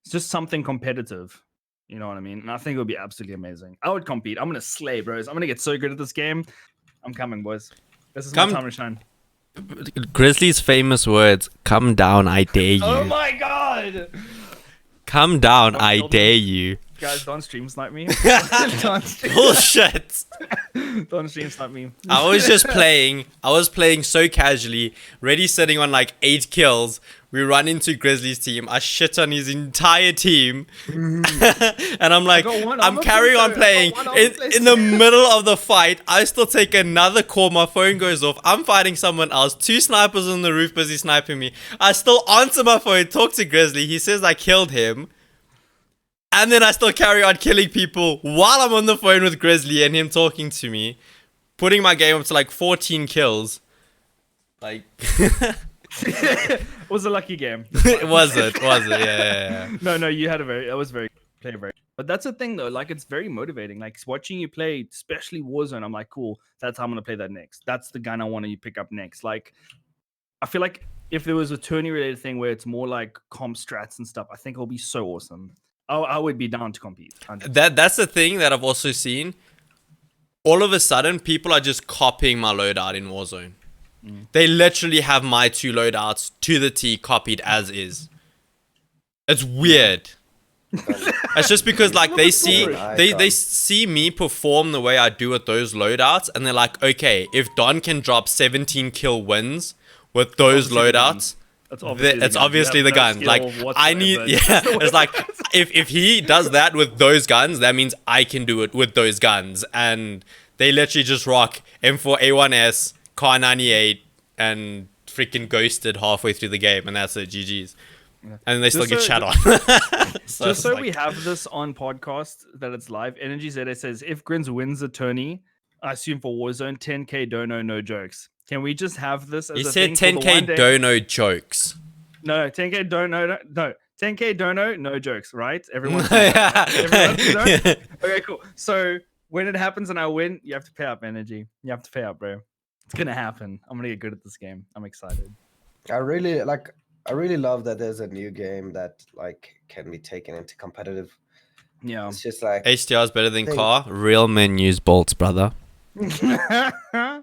it's just something competitive. You know what I mean? And I think it would be absolutely amazing. I would compete. I'm gonna slay, bros. I'm gonna get so good at this game. I'm coming, boys. This is my time to shine. Grizzlies' famous words, come down, I dare you. Oh my god! god! Come down, What I killed him? dare you. Guys, don't stream snipe me. Bullshit. Don't stream snipe me. I was playing so casually, ready sitting on like 8 kills. We run into Grizzlies team. I shit on his entire team. And I'm like, got one I'm armor carrying on place, playing. I got one armor place. In the middle of the fight, I still take another call. My phone goes off. I'm fighting someone else. 2 snipers on the roof busy sniping me. I still answer my phone, talk to Grizzly. He says I killed him. And then I still carry on killing people while I'm on the phone with Grizzly and him talking to me. Putting my game up to like 14 kills. Like... It was a lucky game. was it? Yeah. No, you had that was very but that's the thing though, like it's very motivating. Like watching you play, especially Warzone, I'm like, cool, that's how I'm gonna play that next. That's the gun I want to pick up next. Like I feel like if there was a tourney related thing where it's more like comp strats and stuff, I think it'll be so awesome. I would be down to compete. 100%. That's the thing that I've also seen. All of a sudden, people are just copying my loadout in Warzone. They literally have my 2 loadouts to the T copied as is. It's weird. It's just because like they see me perform the way I do with those loadouts, and they're like, okay, if Don can drop 17 kill wins with those loadouts, it's obviously the gun. Like I need, it's like if he does that with those guns, that means I can do it with those guns. And they literally just rock M4A1S, Car 98, and freaking ghosted halfway through the game, and that's it. GG's. And they still get chat on. Just so we have this on podcast that it's live, Energy ZA says if Grins wins the tourney, I assume for Warzone, 10k dono, no jokes. Can we just have this as He a said thing 10k dono jokes. No, 10k dono, no. 10k dono, no jokes, right? Everyone. Okay, cool. So when it happens and I win, you have to pay up, Energy. You have to pay up, bro. It's gonna happen. I'm gonna get good at this game. I'm excited. I really love that there's a new game that like can be taken into competitive. Yeah. It's just like HDR is better than car. Real men use bolts, brother. The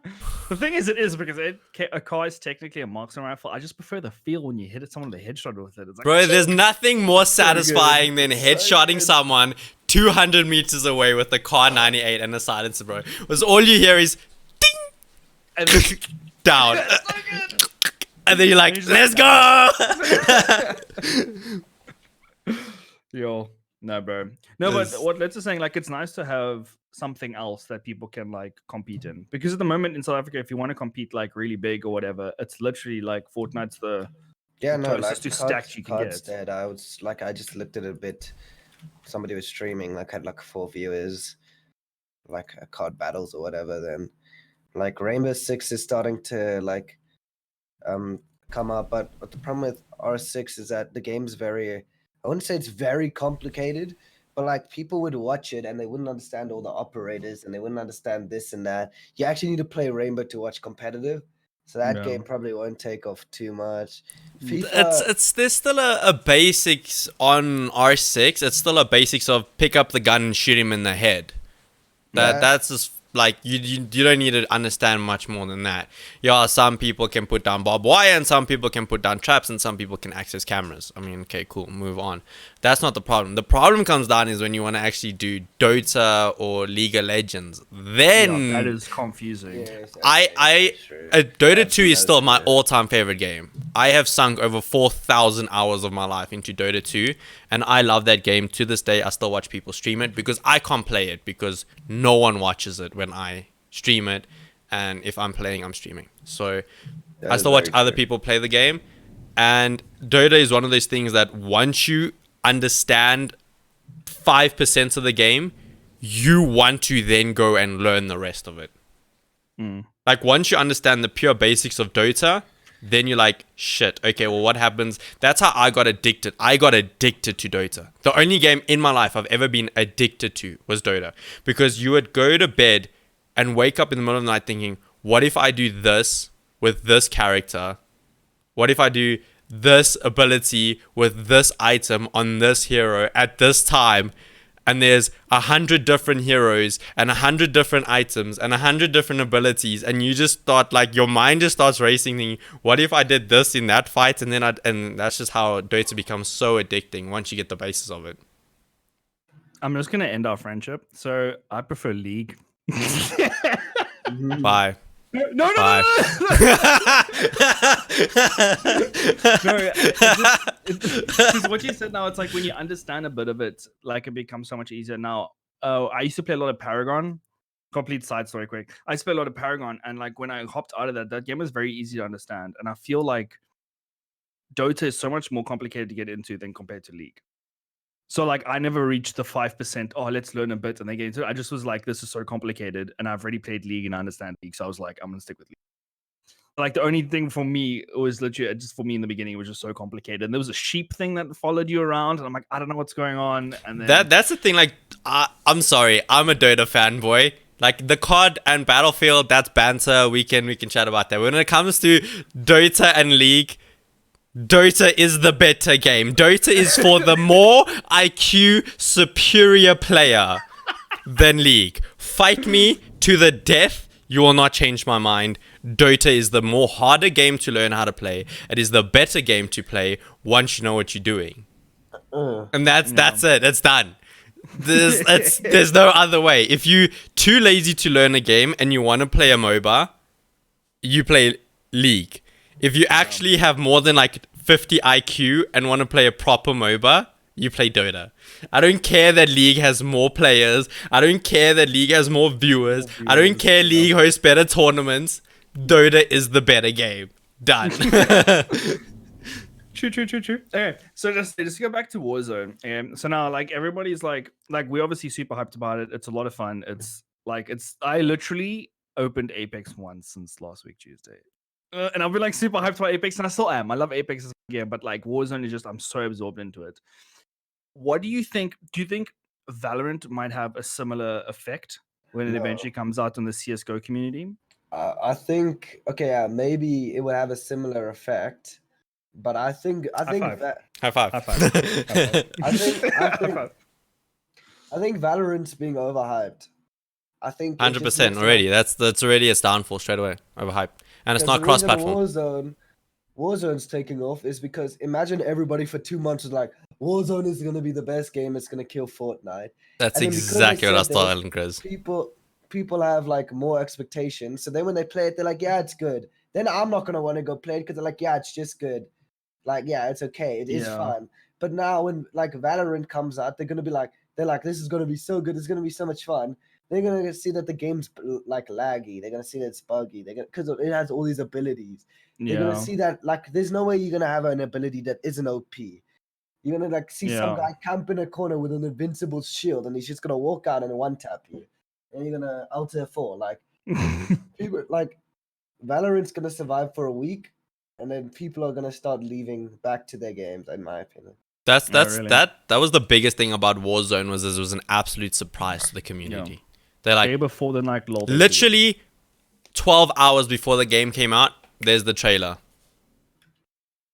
thing is, it is because a car is technically a marksman rifle. I just prefer the feel when you hit someone with a headshot with it. It's like, Bro, there's nothing more satisfying than headshotting someone 200 meters away with the car 98 and a silencer, bro. Was all you hear is ding, and then, down. And then you're like, let's go! yo, no, bro. No, but what Let's just saying, like, it's nice to have something else that people can like compete in, because at the moment in South Africa, if you want to compete like really big or whatever, it's literally like Fortnite's the closest to stacks you can get. Dead. I just looked at it a bit. Somebody was streaming, like had like 4 viewers, like card battles or whatever. Then like Rainbow Six is starting to like come up, but the problem with R6 is that the game's I wouldn't say it's very complicated, but like people would watch it and they wouldn't understand all the operators and they wouldn't understand this and that. You actually need to play Rainbow to watch competitive, so that game probably won't take off too much. FIFA, There's still a basics on R6. It's still a basics of pick up the gun and shoot him in the head. That's just like you don't need to understand much more than that. Yeah, some people can put down barbed wire and some people can put down traps and some people can access cameras. I mean, okay, cool, move on. That's not the problem. The problem comes down is when you want to actually do Dota or League of Legends. Then that is confusing. yes, Dota 2 is still my all-time favorite game. I have sunk over 4,000 hours of my life into Dota 2, and I love that game to this day. I still watch people stream it because I can't play it because no one watches it when I stream it, and if I'm playing, I'm streaming. So I still watch other people play the game, and Dota is one of those things that once you understand 5% of the game, you want to then go and learn the rest of it. Like once you understand the pure basics of Dota, then you're like, shit, okay, well, what happens? That's how I got addicted. I got addicted to Dota. The only game in my life I've ever been addicted to was Dota, because you would go to bed and wake up in the middle of the night thinking, what if I do this with this character? What if I do this ability with this item on this hero at this time? and there's 100 different heroes and 100 different items and 100 different abilities, and you just start like your mind just starts racing, thinking, what if I did this in that fight? And then and that's just how Dota becomes so addicting once you get the basis of it. I'm just gonna end our friendship. So I prefer League. Bye. No, Bye. Because what you said now, it's like when you understand a bit of it, like it becomes so much easier. Now, I used to play a lot of Paragon. Complete side story quick. I used to play a lot of Paragon, and like when I hopped out of that game was very easy to understand. And I feel like Dota is so much more complicated to get into than compared to League. So like I never reached the 5%. Oh, let's learn a bit and then get into it. I just was like, this is so complicated, and I've already played League and I understand League, so I was like, I'm gonna stick with League. Like the only thing for me was literally just for me in the beginning, it was just so complicated. And there was a sheep thing that followed you around, and I'm like, I don't know what's going on. And then That's the thing. Like, I'm sorry, I'm a Dota fanboy. Like the COD and Battlefield, that's banter. We can chat about that. When it comes to Dota and League, Dota is the better game. Dota is for the more IQ superior player than League. Fight me to the death. You will not change my mind. Dota is the more harder game to learn how to play. It is the better game to play once you know what you're doing. And that's it. It's done. There's no other way. If you're too lazy to learn a game and you want to play a MOBA, you play League. If you actually have more than like 50 IQ and want to play a proper MOBA, you play Dota. I don't care that League has more players. I don't care that League has more viewers. I don't care League hosts better tournaments. Dota is the better game. Done. True. Okay, so just to go back to Warzone. So now, like everybody's like we're obviously super hyped about it. It's a lot of fun. I literally opened Apex once since last week Tuesday, and I've been like super hyped about Apex, and I still am. I love Apex as a game, but like Warzone is just I'm so absorbed into it. What do you think? Do you think Valorant might have a similar effect when it eventually comes out in the CS:GO community? I think maybe it would have a similar effect, but I think five. that High five. High five. I think Valorant's being overhyped. I think 100% already. That's already its downfall straight away. Overhyped. And it's not the reason cross-platform. Warzone's taking off is because imagine everybody for 2 months was like, Warzone is going to be the best game. It's going to kill Fortnite. That's And then because exactly they what I said thought, this, Alan Chris. People have like more expectations. So then when they play it, they're like, yeah, it's good. Then I'm not going to want to go play it because they're like, yeah, it's just good. Like, yeah, it's okay. It is fun. But now when like Valorant comes out, they're like, this is going to be so good. It's going to be so much fun. They're going to see that the game's like laggy. They're going to see that it's buggy. Because it has all these abilities. They're going to see that like there's no way you're going to have an ability that isn't OP. You're going to like see some guy camp in a corner with an invincible shield and he's just going to walk out and one tap you. And you're going to alter 4. Like, people, like Valorant's going to survive for a week and then people are going to start leaving back to their games, in my opinion. That was the biggest thing about Warzone was it was an absolute surprise to the community. They're like, day before the like literally 12 hours before the game came out, there's the trailer.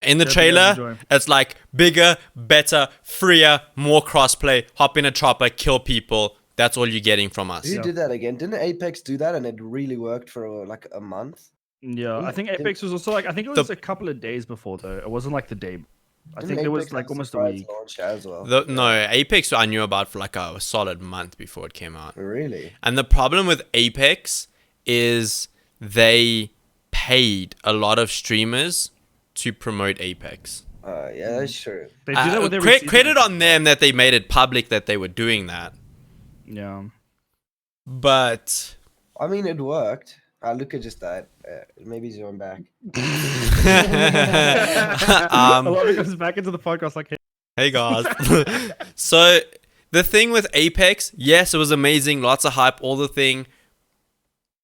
In the trailer, it's like bigger, better, freer, more crossplay, hop in a chopper, kill people. That's all you're getting from us. Who did that again? Didn't Apex do that and it really worked for like a month? Yeah, I think Apex was also like, I think it was a couple of days before though. It wasn't like the day. I think it was like almost a week. As well. No, Apex I knew about for like a solid month before it came out. Really? And the problem with Apex is they paid a lot of streamers to promote Apex. Yeah, that's true. They do that with every credit on them that they made it public that they were doing that. Yeah. But I mean, it worked. Luca just died. Maybe he's going back. A lot of it comes back into the podcast like, hey guys. So the thing with Apex, yes, it was amazing, lots of hype, all the thing.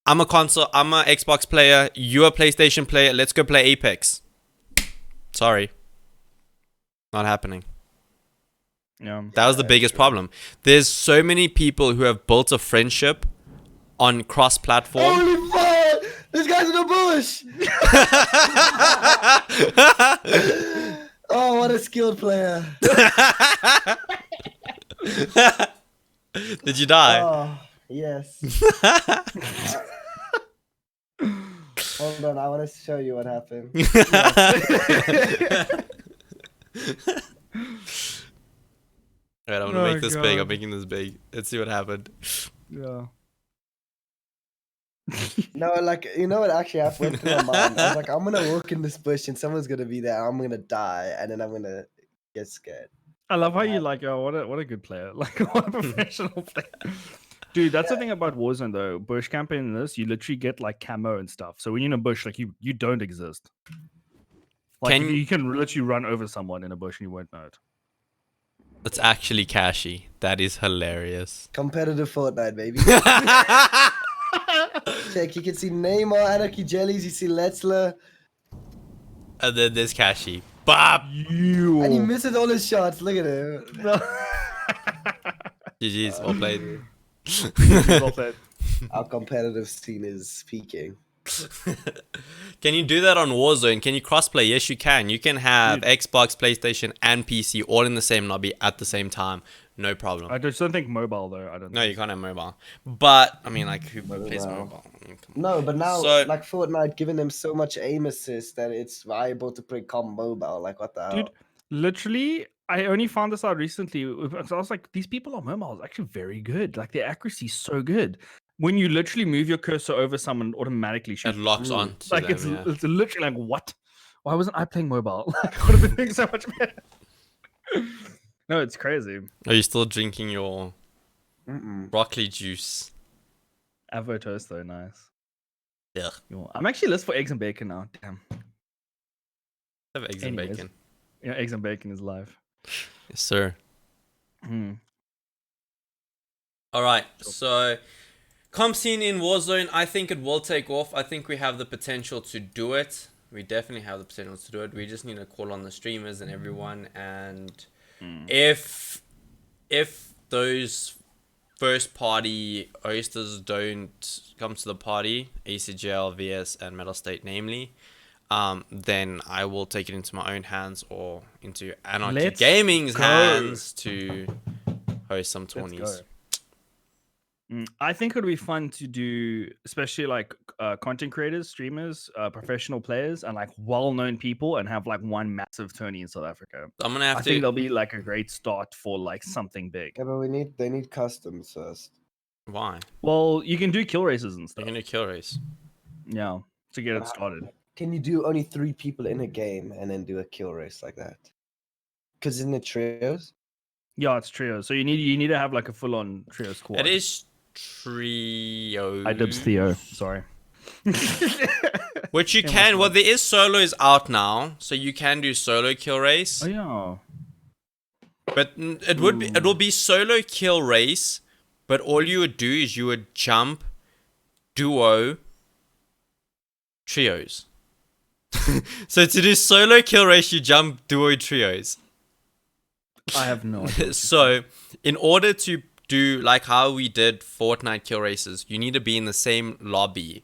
I'm an Xbox player, you're a PlayStation player, let's go play Apex. Sorry. Not happening. Yeah. That was the biggest problem. There's so many people who have built a friendship on cross-platform. Holy fuck! This guy's in the bush! Oh, what a skilled player. Did you die? Oh, yes. Hold on, I want to show you what happened. Alright, I'm gonna Oh, make this big. I'm God. making this big. Let's see what happened. Yeah. No, like, you know what actually went through my mind? I was like, I'm going to walk in this bush and someone's going to be there. I'm going to die. And then I'm going to get scared. I love how you like, oh, what a good player. Like, what a professional player. Dude, that's the thing about Warzone though. Bush camping in this, you literally get like camo and stuff. So when you're in a bush, like you don't exist. Like Can- you can literally run over someone in a bush and you won't know it. It's actually Cashy. That is hilarious. Competitive Fortnite, baby. Check, you can see Neymar, Anarchy Jellies, you see Letzler. And then there's Cashy. Bop! And he misses all his shots. Look at him. GG's, well played. Well played. Our competitive scene is peaking. Can you do that on Warzone? Can you crossplay? Yes, you can. You can have Dude. Xbox, PlayStation, and PC all in the same lobby at the same time. No problem. I just don't think mobile though. I don't. No, you can't have mobile. But, I mean, like, who plays Mobile. mobile? I mean, come on. No, but now, So- like Fortnite giving them so much aim assist that it's viable to play comp mobile. Like, what the hell? Dude, literally, I only found this out recently. Because I was like, these people on mobile is actually very good. Like, their accuracy is so good. When you literally move your cursor over someone, it automatically shoots. It locks through. on to Like, them, it's literally like, what? Why wasn't I playing mobile? Like, I would have been doing so much better. No, it's crazy. Are you still drinking your Mm-mm. broccoli juice? Avo toast, though, nice. Yeah. I'm actually list for eggs and bacon now. Damn. Have eggs Anyways. and bacon. Yeah, eggs and bacon is live. Yes, sir. Hmm. All right. So, comp scene in Warzone, I think it will take off. I think we have the potential to do it. We definitely have the potential to do it. We just need to call on the streamers and everyone. And if those first party hosters don't come to the party, ACGL, VS, and Metal State, namely, then I will take it into my own hands or into Anarchy Let's Gaming's go. hands to host some Let's tourneys. go. I think it would be fun to do, especially like content creators, streamers, professional players, and like well-known people, and have like one massive tourney in South Africa. I'm gonna I have think to. there'll be like a great start for like something big. Yeah, but they need customs first. Why? Well, you can do kill races and You're stuff. gonna kill race. Yeah, to get it Wow. started. Can you do only 3 people in a game and then do a kill race like that? Because isn't it trios? Yeah, it's trio. So you need to have like a full-on trio squad. It is trio. I dibs Theo. Sorry. Which you Yeah, can. what's Well, that? there is solos out now, so you can do solo kill race. Oh yeah. But it will be solo kill race, but all you would do is you would jump duo trios. So to do solo kill race, you jump duo trios. I have no idea. So in order to do like how we did Fortnite kill races, you need to be in the same lobby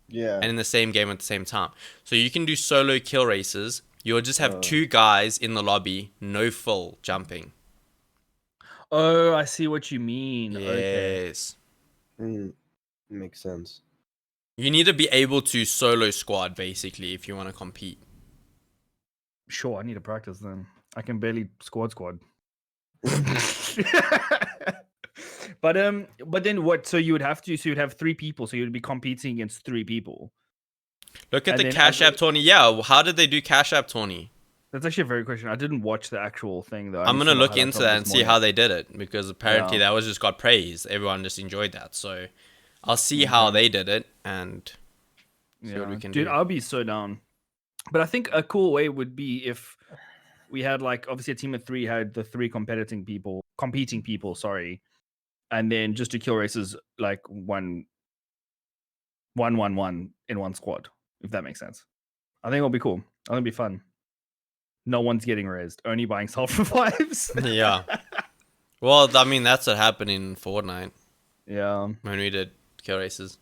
Yeah. and in the same game at the same time. So you can do solo kill races. You'll just have 2 guys in the lobby, no full jumping. Oh, I see what you mean. Okay. Yes. Makes sense. You need to be able to solo squad basically if you want to compete. Sure, I need to practice then. I can barely squad. But then what? So you would have to. So you'd have 3 people. So you'd be competing against 3 people. Look at And the then Cash every- App tourney. Yeah, how did they do Cash App tourney? That's actually a very good question. I didn't watch the actual thing though. I I'm only gonna saw the look highlights into of that this and see morning. how they did it because apparently Yeah. that was just got praised. Everyone just enjoyed that. So I'll see how they did it and see what we can Dude, do. I'll be so down. But I think a cool way would be if we had like obviously a team of 3 had the 3 competing people, sorry, and then just do kill races like one in one squad, if that makes sense. I think it'll be cool. I think it'll be fun. No one's getting raised, only buying self revives. Yeah. Well, I mean that's what happened in Fortnite Yeah, when we did kill races.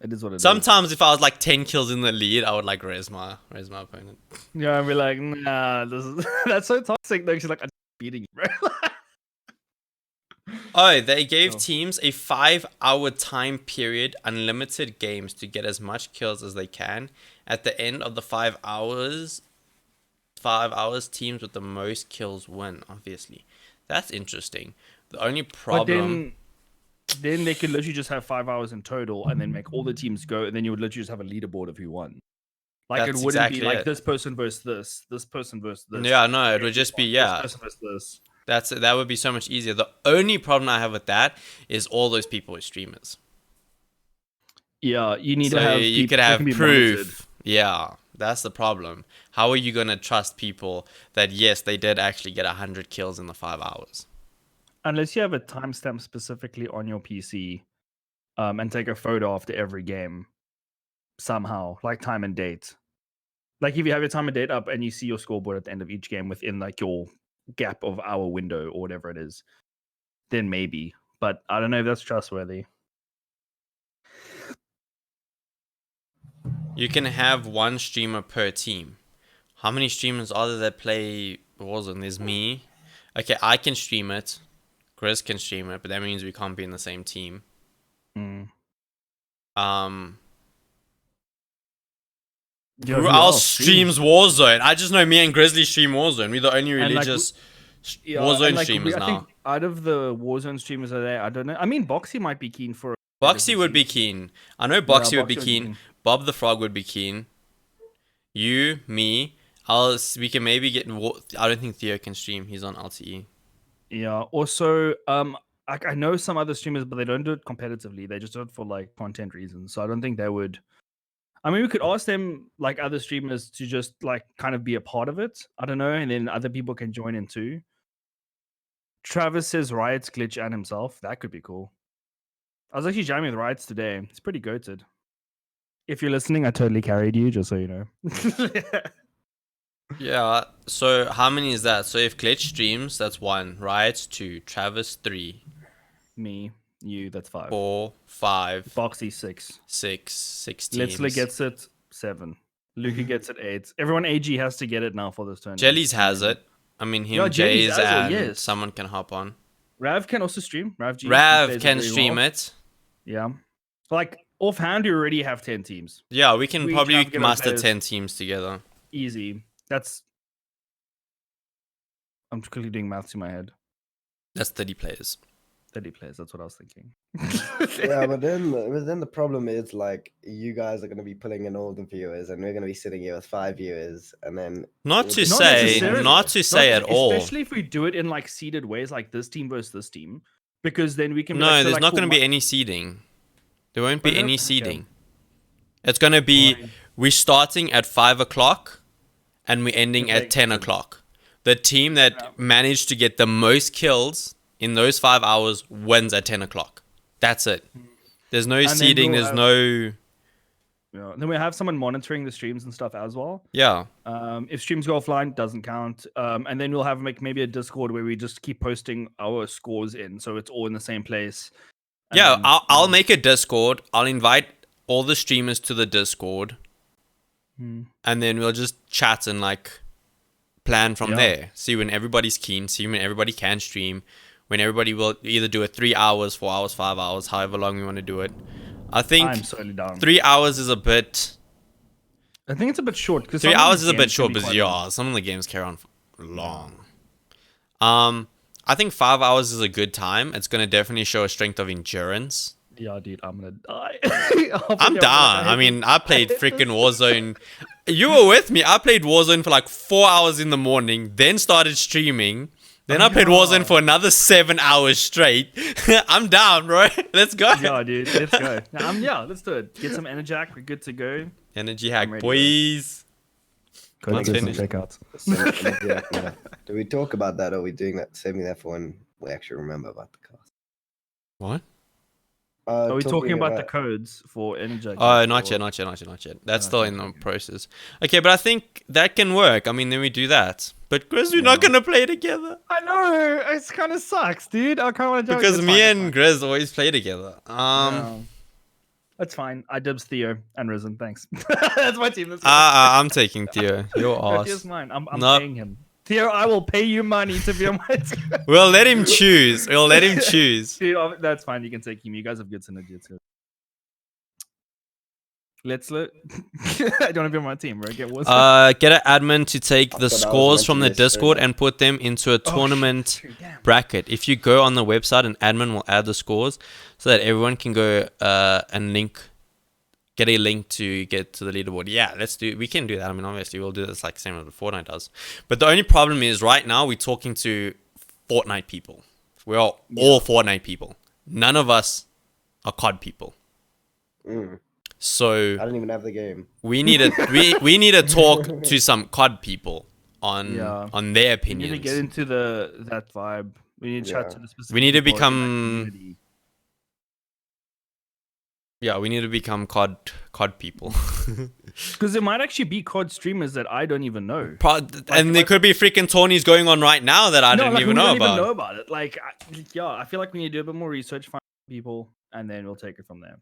it is what it is. Sometimes if I was like 10 kills in the lead, I would like raise my opponent. Yeah, I'd be like, nah, this is that's so toxic though. She's like, I'm beating you, bro. Oh, they gave Oh. teams a 5-hour time period, unlimited games to get as much kills as they can. At the end of the 5 hours, teams with the most kills win, obviously. That's interesting. The only problem... But then they could literally just have 5 hours in total and then make all the teams go, and then you would literally just have a leaderboard of who won. Like, That's it wouldn't exactly be like it. this person versus this person versus this. Yeah, no, it would just be, yeah. This person versus this. That would be so much easier. The only problem I have with that is all those people are streamers. Yeah, you need So to have you people could that have can be proof. monitored. Yeah, that's the problem. How are you going to trust people that, yes, they did actually get 100 kills in the 5 hours? Unless you have a timestamp specifically on your PC, and take a photo after every game somehow, like time and date. Like if you have your time and date up and you see your scoreboard at the end of each game within like your gap of hour window or whatever it is, then maybe. But I don't know if that's trustworthy. You can have one streamer per team. How many streamers are there that play Warzone? There's me. Okay, I can stream it. Chris can stream it, but that means we can't be in the same team. Mm. Yeah, Who else streams Warzone? I just know me and Grizzlies stream Warzone. We're the only religious Warzone streamers I now. think out of the Warzone streamers are there, I don't know. I mean, Boxy might be keen for. Boxy would be keen. I know Boxy would be Boxy keen. Bob the Frog would be keen. You, me. We can maybe get. I don't think Theo can stream. He's on LTE. Yeah. Also, I know some other streamers, but they don't do it competitively. They just do it for like content reasons. So I don't think they would. I mean, we could ask them, like other streamers, to just like kind of be a part of it. I don't know, and then other people can join in too. Travis says Riot's glitch and himself. That could be cool. I was actually jamming with Riots today. It's pretty goated. If you're listening, I totally carried you, just so you know. Yeah. So how many is that? So if Glitch streams, that's 1. Riots 2. Travis 3. Me, you, that's 5. 4, 5, Boxy 6. 6 teams. Letzler gets it 7. Luca gets it 8. Everyone AG has to get it now for this tournament. Jellies has it. I mean, him, Yeah, Jellies Jays, has it, and yes. someone can hop on. Rav can also stream. Rav Can stream it. Yeah. Like, offhand, you already have 10 teams. Yeah, we can We probably have given master players- 10 teams together. Easy. That's. I'm just quickly doing maths in my head. That's 30 players. 30 players. That's what I was thinking. Yeah, but then the problem is like you guys are going to be pulling in all the viewers, and we're going to be sitting here with 5 viewers, and then Not to Not say, necessarily. not to say at all. Especially if we do it in like seeded ways, like this team versus this team, because then we can. Be No, like, so, there's like, not cool, going to be my- any seeding. There won't But be no- any okay. seeding. It's going to be, Fine. we're starting at 5 o'clock and we're ending Okay, at 10 good. o'clock. The team that managed to get the most kills in those 5 hours wins at 10 o'clock. That's it. There's no then seeding. we'll There's have- no... Yeah. Then we have someone monitoring the streams and stuff as well. Yeah. If streams go offline, doesn't count. And then we'll have maybe a Discord where we just keep posting our scores in, so it's all in the same place. And Yeah, then, I'll make a Discord. I'll invite all the streamers to the Discord. And then we'll just chat and like plan from Yeah. there. See when everybody's keen. See when everybody can stream. When everybody will either do it 3 hours, 4 hours, 5 hours, however long we want to do it. I think I'm totally down. 3 hours is a bit... I think it's a bit short because 3 hours is a bit short, but yeah, some of the games carry on for long. I think 5 hours is a good time. It's going to definitely show a strength of endurance. Yeah, dude, I'm gonna die. I'm down. I mean, I played freaking Warzone. You were with me. I played Warzone for like 4 hours in the morning, then started streaming. Then I played Warzone for another 7 hours straight. I'm down, bro. Let's go. Yeah, dude, let's go. Let's do it. Get some Energiac. We're good to go. Energy hack, ready, boys. Go Mine's get some finished. checkouts. yeah. Do we talk about that, or are we doing that, saving that for when we actually remember about the cast? What? Are we talking about the codes for Energiac? Oh, not yet. That's still in the process. Okay, but I think that can work. I mean, then we do that. But Chris, we're not gonna play together I know. It's kind of sucks, dude. I kind of want to because me and Grizz always play together. That's fine. I dibs Theo and Risen. Thanks. That's my team. That's I'm taking Theo. Your Here's ass. mine. I'm No. paying him. Theo, I will pay you money to be on my team. We'll let him choose. We'll let him choose. Dude, that's fine. You can take him. You guys have good synergy too. Let's look. I don't want to be on my team, right? Get Get an admin to take I the thought I was scores meant from to the miss very Discord much. and put them into a tournament Damn. bracket. If you go on the website, an admin will add the scores so that everyone can go and get a link to get to the leaderboard. Yeah, we can do that. I mean, obviously we'll do this like same as Fortnite does. But the only problem is right now we're talking to Fortnite people. We're all Fortnite people. None of us are COD people. So I don't even have the game. we need to we need to talk to some COD people on their We opinions. need to get into that vibe. We need to chat to the specific. We need to people in that become community. we need to become COD people. Because there might actually be COD streamers that I don't even know. And there could be freaking tourneys going on right now that I didn't even know we about. don't even know about it. Like, I feel like we need to do a bit more research, find people, and then we'll take it from there.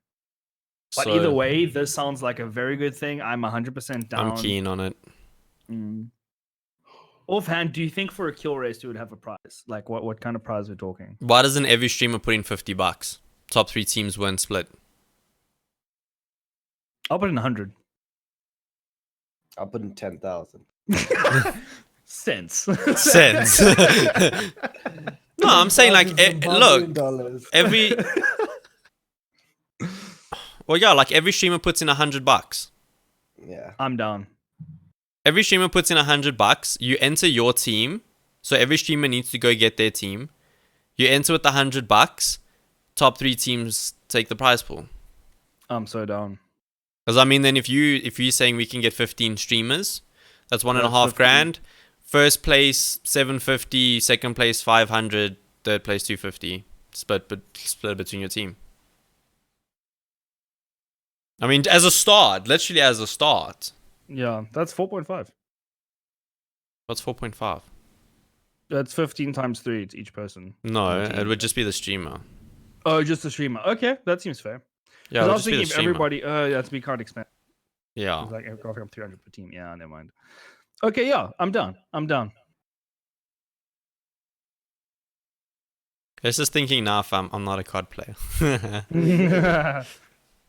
But So, either way, this sounds like a very good thing. I'm 100% down. I'm keen on it. Offhand, do you think for a kill race we would have a prize? Like, what kind of prize we're talking? Why doesn't every streamer put in $50? Top 3 teams win split. I'll put in 100. I'll put in 10,000. Sense. Sense. No, I'm saying like, look, $1,000. every. Well, yeah, like every streamer puts in $100. Yeah. I'm down. Every streamer puts in $100. You enter your team, so every streamer needs to go get their team. You enter with $100. Top 3 teams take the prize pool. I'm so down. Because I mean, then if you're saying we can get 15 streamers, that's $1.5 50. grand. First place 750, second place 500, third place 250. Split between your team. I mean, as a start, literally as a start. Yeah, that's 4.5. What's 4.5? That's 15 times 3 to each person. No, Okay. it would just be the streamer. Oh, just the streamer. Okay, that seems fair. Yeah, I it would was just be the thinking if streamer. everybody. That's be card expensive. Yeah. It's like graphic up 300 per team. Yeah, never mind. Okay, yeah, I'm down. I'm down. It's just thinking now if I'm not a COD player.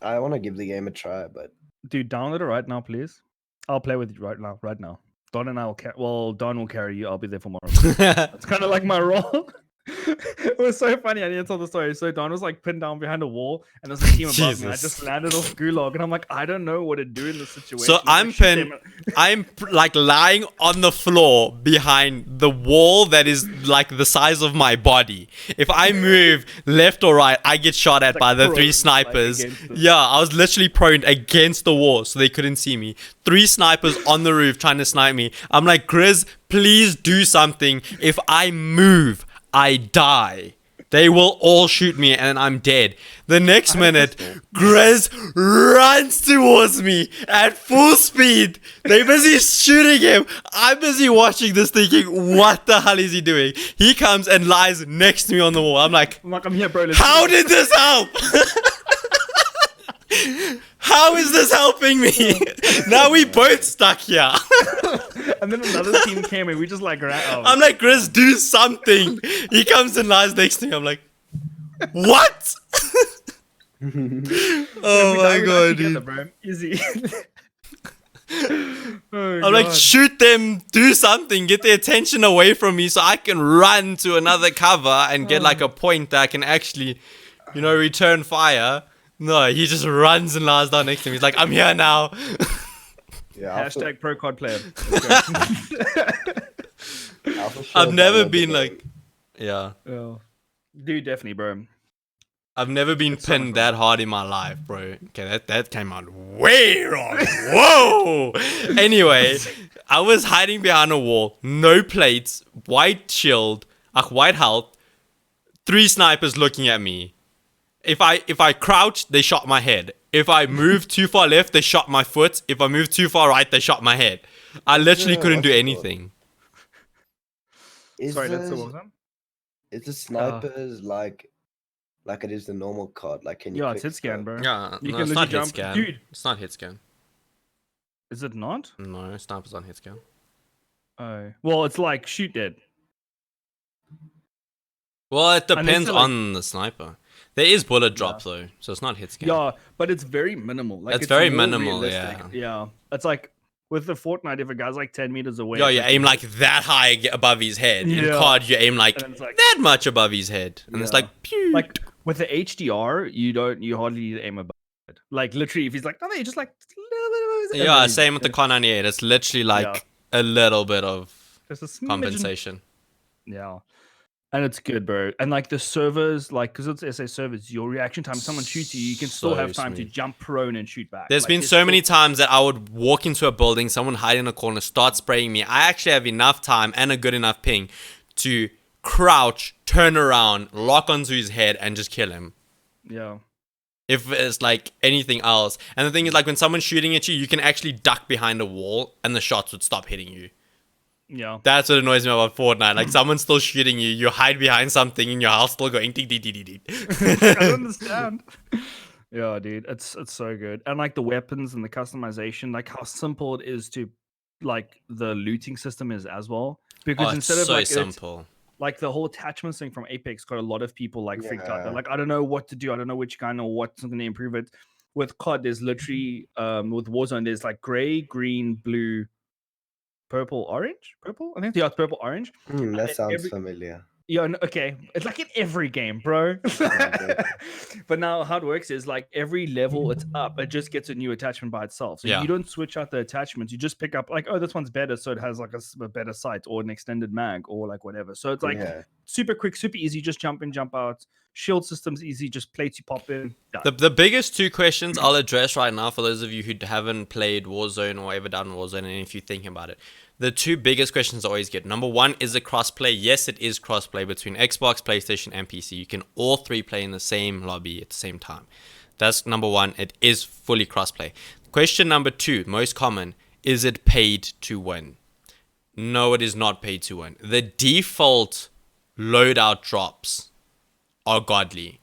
I want to give the game a try, but Dude, download it right now, please. I'll play with you right now. Right now. Don and I will Don will carry you. I'll be there for tomorrow. It's kind of like my role. It was so funny. I need to tell the story. So Don was like pinned down behind a wall, and there's a team above me. I Jesus. just landed off gulag, and I'm like, I don't know what to do in this situation. So I'm Like, shoot them. I'm like lying on the floor behind the wall that is like the size of my body. If I move left or right, I get shot at Like by the prone, 3 like, snipers. against the- Yeah, I was literally prone against the wall so they couldn't see me. 3 snipers on the roof trying to snipe me. I'm like, Grizz, please do something. If I move, I die. They will all shoot me and I'm dead. The next minute, Grizz runs towards me at full speed. They're busy shooting him. I'm busy watching this thinking, what the hell is he doing? He comes and lies next to me on the wall. I'm like, I'm here, bro. let's how go. did this help? How is this helping me? Now we both stuck here. And then another team came and we just like ran. Oh, I'm like, Grizz, do something. He comes and lies next to me. I'm like, what? Oh we my died god, together, dude. bro. Easy. Oh, I'm like, God. shoot them, do something, get their attention away from me so I can run to another cover and get like a point that I can actually, return fire. No, he just runs and lies down next to me. He's like, I'm here now. yeah. Hashtag pro cod player. I'll for sure I've never download the been game. like, yeah. Oh. Dude, definitely, bro. I've never been so much pinned that hard in my life, bro. Okay, that came out way wrong. Whoa! Anyway, I was hiding behind a wall, no plates, white shield, white health, 3 snipers looking at me. If I crouched, they shot my head. If I moved too far left, they shot my foot. If I moved too far right, they shot my head. I literally couldn't do what's it anything. Is Sorry, that's the the- what was that? Is the snipers like it is the normal COD? Like, can you? Yeah, it's quick hit scan, scope? bro. Yeah, You no, can it's not literally hit jump. scan. Dude. It's not hit scan. Is it not? No, snipers on hit scan. Oh, well, it's like shoot dead. Well, it And they depends say, like- on the sniper. There is bullet drop though, so it's not hit scan. Yeah, but it's very minimal. Like It's very more minimal, realistic. Yeah, it's like with the Fortnite, if a guy's like 10 meters away, Yo, it's you aim like that high above his head. In Yeah. COD, you aim like And it's like- that much above his head, and it's Yeah. like pew. like with the HDR, you hardly need to aim above it. Like literally, if he's like, oh, they just like a little bit above his head, Yeah, and same with the it's Con 98. It's literally like a little bit of just a smidgen. compensation. Yeah. And it's good, bro. And like the servers, like because it's SA servers, your reaction time, someone shoots you, you can still So have time to smooth. jump prone and shoot back. There's Like, been it's so still- many times that I would walk into a building, someone hide in a corner, start spraying me. I actually have enough time and a good enough ping to crouch, turn around, lock onto his head, and just kill him. Yeah. If it's like anything else. And the thing is, like when someone's shooting at you, you can actually duck behind a wall and the shots would stop hitting you. Yeah. That's what annoys me about Fortnite. Like someone's still shooting you, you hide behind something and your house still going ding ding ding ding ding. I don't understand. Yeah, dude, it's so good, and like the weapons and the customization, like how simple it is to, like the looting system is as well. Because Oh, it's instead of so like simple. like the whole attachments thing from Apex got a lot of people like freaked out. They're Yeah. like, I don't know what to do. I don't know which gun or what's going to improve it. With COD, there's literally with Warzone, there's like gray, green, blue, purple, orange, purple. I think it's purple, orange. That sounds every- familiar. Yeah, okay. It's like in every game, bro. Okay. But now how it works is like every level it's up, it just gets a new attachment by itself. So Yeah. you don't switch out the attachments. You just pick up like, oh, this one's better, so it has like a better sight or an extended mag or like whatever. So it's like Yeah. super quick, super easy. Just jump in, jump out. Shield system's easy. Just plates you pop in. Done. The biggest two questions I'll address right now for those of you who haven't played Warzone or ever done Warzone, and if you're thinking about it, the two biggest questions I always get. Number one, is it crossplay? Yes, it is crossplay between Xbox, PlayStation, and PC. You can all three play in the same lobby at the same time. That's number one. It is fully crossplay. Question number two, most common, is it paid to win? No, it is not paid to win. The default loadout drops are godly.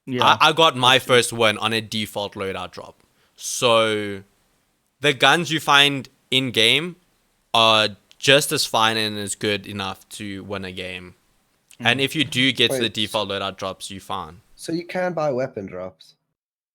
Yeah. I got my first win on a default loadout drop. So the guns you find in game are just as fine and as good enough to win a game. And if you do get to the Wait. default loadout drops, you're fine. So you can buy weapon drops.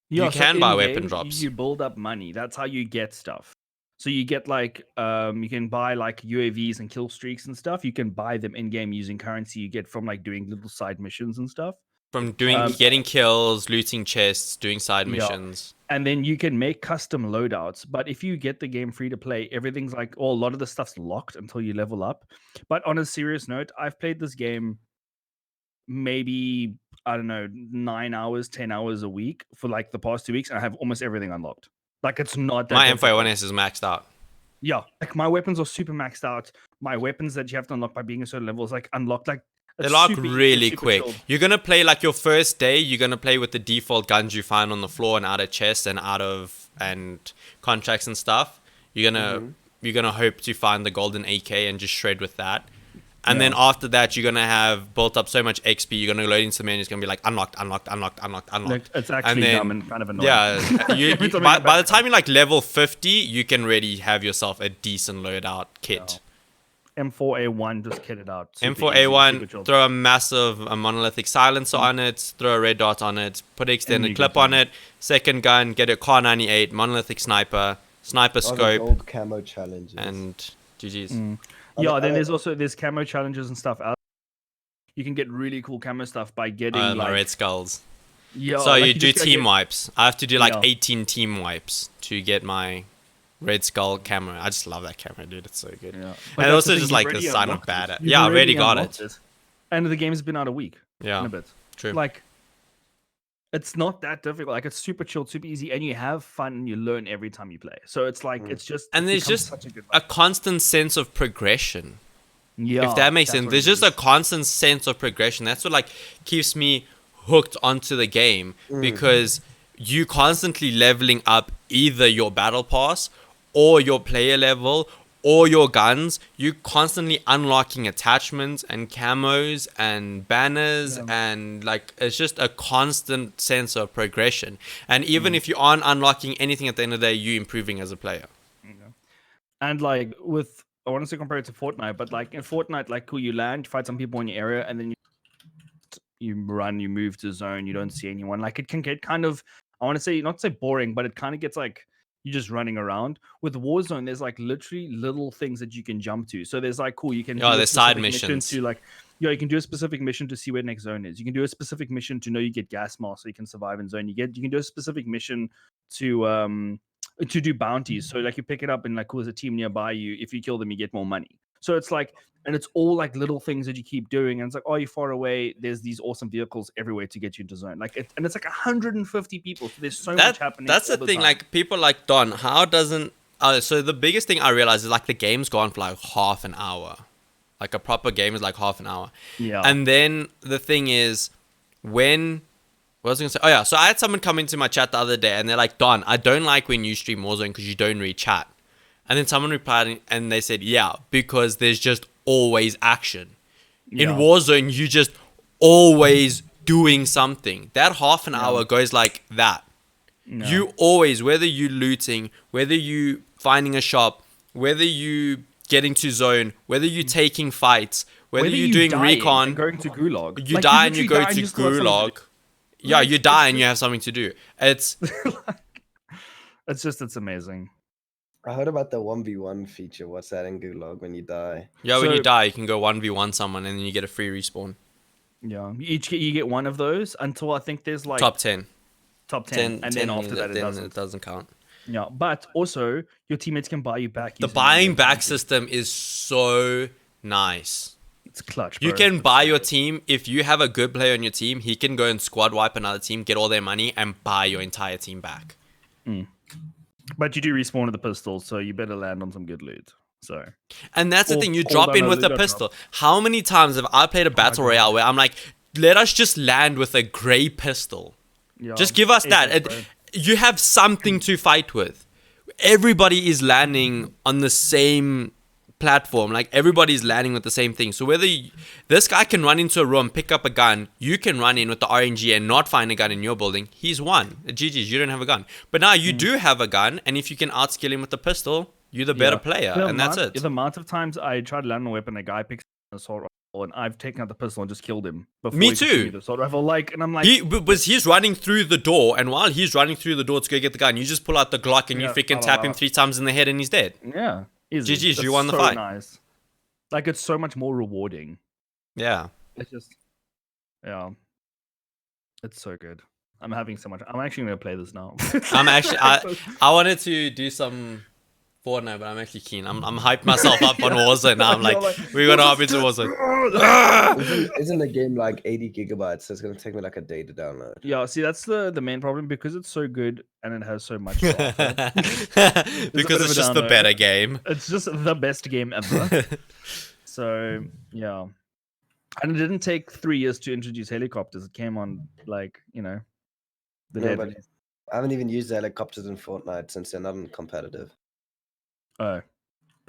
Yeah, You so can buy in-game, weapon drops. You build up money. That's how you get stuff. So you get like you can buy like UAVs and kill streaks and stuff. You can buy them in game using currency you get from like doing little side missions and stuff. From doing getting kills, looting chests, doing side Yeah. missions. And then you can make custom loadouts. But if you get the game free to play, everything's like, a lot of the stuff's locked until you level up. But on a serious note, I've played this game maybe, I don't know, 9 hours, 10 hours a week for like the past 2 weeks. And I have almost everything unlocked. Like it's not that My difficult. M4A1S is maxed out. Yeah, like my weapons are super maxed out. My weapons that you have to unlock by being a certain level is like unlocked. Like They it's lock super easy, really super quick. chilled. You're gonna play like your first day. You're gonna play with the default guns you find on the floor and out of chests and out of contracts and stuff. You're gonna hope to find the golden AK and just shred with that. And then after that, you're gonna have built up so much XP. You're gonna load into the menu. It's gonna be like unlocked. Like, it's actually And then- dumb and kind of annoying. Yeah, Every time by you the back time you're like level 50, you can already have yourself a decent loadout kit. M4A1 just kit it out. super easy, super M4A1, chilled. throw a massive monolithic silencer on it, throw a red dot on it, put an extended you clip good to on go. it, second gun, get a Car 98, monolithic sniper, sniper All the scope, gold camo challenges. and GG's. Yeah, then I- there's camo challenges and stuff out. You can get really cool camo stuff by getting My like red skulls. yeah. So like you do just gotta team get- wipes. I have to do like Yeah. 18 team wipes to get my red skull camera. I just love that camera, dude. It's so good. Yeah. But And that's also the thing, just you've like a already sign of unlocked bad. it. Yeah, I already got unlocked it. And the game's been out a week. Yeah, In a bit. true. Like it's not that difficult. Like it's super chilled, super easy, and you have fun and you learn every time you play. So it's like it's just And it there's becomes just such a good a constant sense of progression. yeah, If that makes that's sense. what There's it just is. a constant sense of progression. That's what like keeps me hooked onto the game because you constantly leveling up either your battle pass or your player level or your guns. You constantly unlocking attachments and camos and banners and like it's just a constant sense of progression. And even if you aren't unlocking anything at the end of the day, you improving as a player. And like with I want to compare it to Fortnite, but like in Fortnite, like cool, you land, fight some people in your area, and then you run, you move to zone, you don't see anyone. Like it can get kind of, I want to say, not say boring, but it kind of gets like you're just running around. With Warzone, there's like literally little things that you can jump to. So there's like cool, you can do a there's side specific mission missions. to like, you can do a specific mission to see where next zone is. You can do a specific mission to know you get gas mask so you can survive in zone. You can do a specific mission to do bounties. So like you pick it up and like cool, there's a team nearby you. If you kill them, you get more money. So it's like, and it's all like little things that you keep doing. And it's like, oh, you're far away. There's these awesome vehicles everywhere to get you into zone. Like, and it's like 150 people. So there's so much happening. That's the thing. time. Like people like Don, how doesn't? So the biggest thing I realized is like the game's gone for like half an hour. Like a proper game is like half an hour. Yeah. And then the thing is, what was I gonna say? Oh yeah. So I had someone come into my chat the other day, and they're like, Don, I don't like when you stream Warzone because you don't read chat. And then someone replied, and they said, yeah, because there's just always action. In Warzone, you just always doing something. That half an hour goes like that. No. You always, whether you looting, whether you finding a shop, whether you getting to zone, whether you taking fights, whether you doing recon, going to gulag. you Like, die and you go literally die to and you still have something to gulag. Yeah, you die and you have something to do. It's do. It's amazing. I heard about the 1v1 feature. What's that in Gulag when you die? yeah. When you So- die, you can go 1v1 someone and then you get a free respawn. Yeah. You get one of those until I think there's like Top 10. top 10, and then after that it doesn't count. Yeah, but also your teammates can buy you back. The using buying your back currency. system is so nice. It's clutch. You bro. can It's buy so your good. team. If you have a good player on your team, he can go and squad wipe another team, get all their money, and buy your entire team back. But you do respawn with the pistol, so you better land on some good loot. So And that's the Or thing, you call drop down in a with a Ludo pistol. How many times have I played a battle God. royale where I'm like, let us just land with a grey pistol. yeah, Just give us that. epic, bro. You have something to fight with. Everybody is landing on the same platform. Like everybody's landing with the same thing. So whether this guy can run into a room, pick up a gun, you can run in with the RNG and not find a gun in your building. He's won. GG's, you don't have a gun. But now you do have a gun, and if you can outskill him with the pistol, you're the better player, and that's it. The amount of times I tried to land on a weapon, a guy picks up an assault rifle, and I've taken out the pistol and just killed him. Before Me he could shoot too. The assault rifle, like, and I'm like, He's running through the door, and while he's running through the door to go get the gun, you just pull out the Glock and you Yeah, freaking blah, tap blah, him blah. 3 times in the head, and he's dead. yeah, easy. GG's, you It's won the so fight. Nice. Like it's so much more rewarding. Yeah. It's just, yeah, it's so good. I'm having so much. I'm actually gonna play this now. I'm actually I wanted to do some Fortnite, but I'm actually keen. I'm hyped myself up on Warzone now. I'm like, we're gonna hop into Warzone. Isn't the game like 80 gigabytes? So it's gonna take me like a day to download. Yeah, see, that's the main problem because it's so good and it has so much. to offer. Because of it's a just the download. better game. It's just the best game ever. So yeah, and it didn't take 3 years to introduce helicopters. It came on like the No, day but release. I haven't even used the helicopters in Fortnite since they're not competitive. Oh,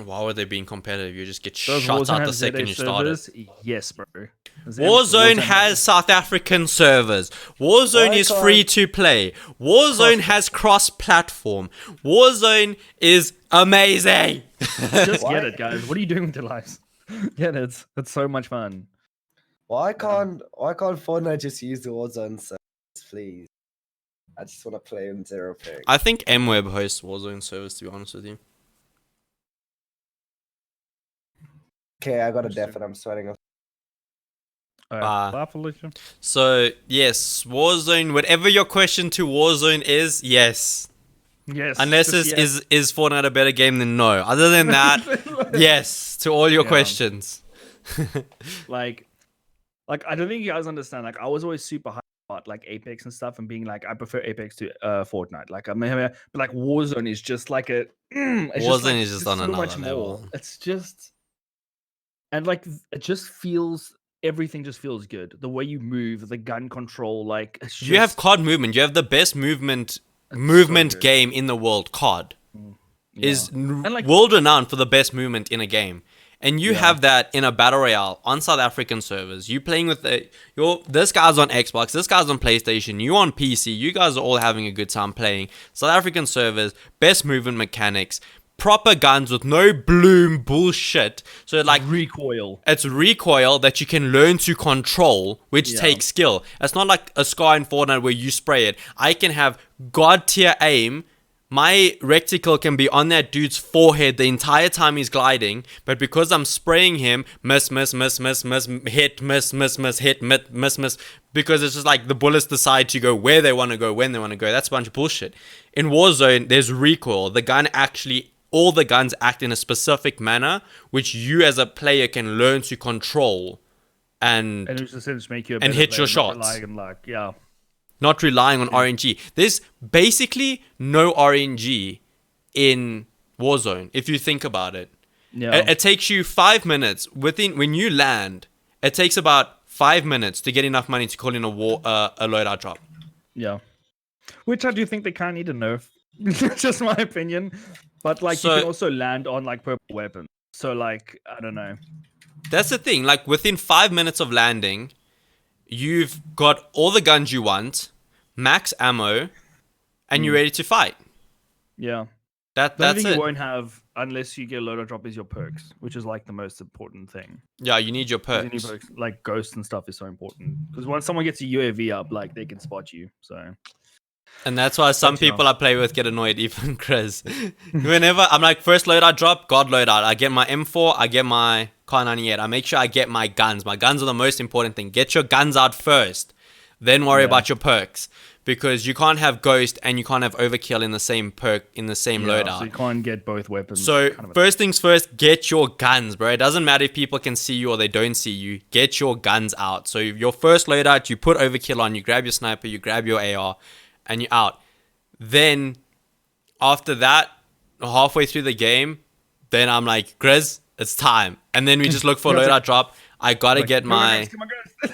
Why would they being competitive? You just get does shot Warzone out the have second ZA you started. servers? Yes, bro. Warzone has South African servers. Warzone Why is can't- free to play. Warzone has cross-platform. Warzone is amazing. Just Why- get it, guys. What are you doing with your lives? Get it. It's so much fun. Why can't Fortnite just use the Warzone servers, please? I just want to play in 0 ping. I think MWeb hosts Warzone servers, to be honest with you. Okay, I got a def and I'm sweating. All Ah. right. Bye, Felicia. So, yes, Warzone, whatever your question to Warzone is, yes. Yes. Unless just is Fortnite a better game than no. Other than that, yes, to all your Yeah. questions. like I don't think you guys understand. Like I was always super high about like Apex and stuff, and being like I prefer Apex to Fortnite. Like but like Warzone is just like a it's Warzone like, is just on so another much more. level. It's just and like it just feels everything just feels good. The way you move, the gun control, like it's just, You have COD movement. You have the best movement good. game in the world. COD is like- world renowned for the best movement in a game. And you have that in a battle royale on South African servers. You playing with this guy's on Xbox, this guy's on PlayStation, you on PC. You guys are all having a good time playing. South African servers, best movement mechanics, proper guns with no bloom bullshit. So like recoil. it's recoil that you can learn to control, which takes skill. It's not like a Scar in Fortnite where you spray it. I can have god tier aim. My reticle can be on that dude's forehead the entire time he's gliding, but because I'm spraying him, miss, hit, miss, hit, miss, because it's just like the bullets decide to go where they want to go, when they want to go. That's a bunch of bullshit. In Warzone, there's recoil. All the guns act in a specific manner, which you as a player can learn to control and just make you and hit your shots. Not relying on RNG. There's basically no RNG in Warzone, if you think about it. Yeah. It takes you 5 minutes. When you land, it takes about 5 minutes to get enough money to call in a loadout drop. Yeah. Which I do think they kind of need to nerf. Just my opinion. But like you can also land on like purple weapons. So like, I don't know. That's the thing. Like within 5 minutes of landing, you've got all the guns you want, max ammo, and you're ready to fight. Yeah. That's it. You won't have, unless you get a loadout drop, is your perks, which is like the most important thing. Yeah, you need your perks. Like ghosts and stuff is so important. Because once someone gets a UAV up, like they can spot you. So. And that's why some people I play with get annoyed, even Chris. Whenever I'm like, first loadout drop, God loadout. I get my M4, I get my Kar 98. I make sure I get my guns. My guns are the most important thing. Get your guns out first, then worry about your perks. Because you can't have Ghost and you can't have Overkill in the same loadout. So you can't get both weapons. So first things first, get your guns, bro. It doesn't matter if people can see you or they don't see you. Get your guns out. So your first loadout, you put Overkill on, you grab your sniper, you grab your AR, and you're out. Then after that, halfway through the game, then I'm like, Grizz, it's time. And then we just look for a loadout drop. I gotta get my...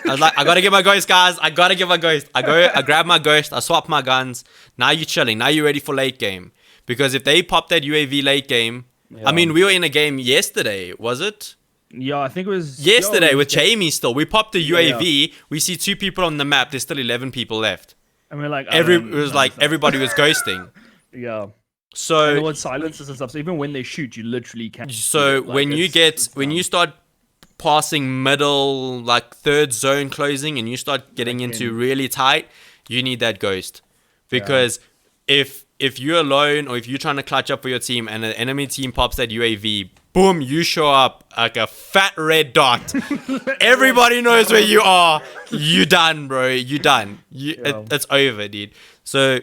I was like, I gotta get my ghost, guys. I gotta get my ghost. I grab my ghost. I swap my guns. Now you're chilling. Now you're ready for late game. Because if they pop that UAV late game... I mean, we were in a game yesterday, was it? Yeah, I think it was... Yesterday with Jamie still. We popped the UAV. We see 2 people on the map. There's still 11 people left. And we're like, everybody was ghosting. Yeah. So and there was silences and stuff. So even when they shoot, you literally can't. So when you start passing middle, like third zone closing, and you start getting into really tight, you need that ghost, because if you're alone or if you're trying to clutch up for your team and an enemy team pops that UAV, boom, you show up like a fat red dot. Everybody knows where you are. You done, bro. You done. It's over, dude. So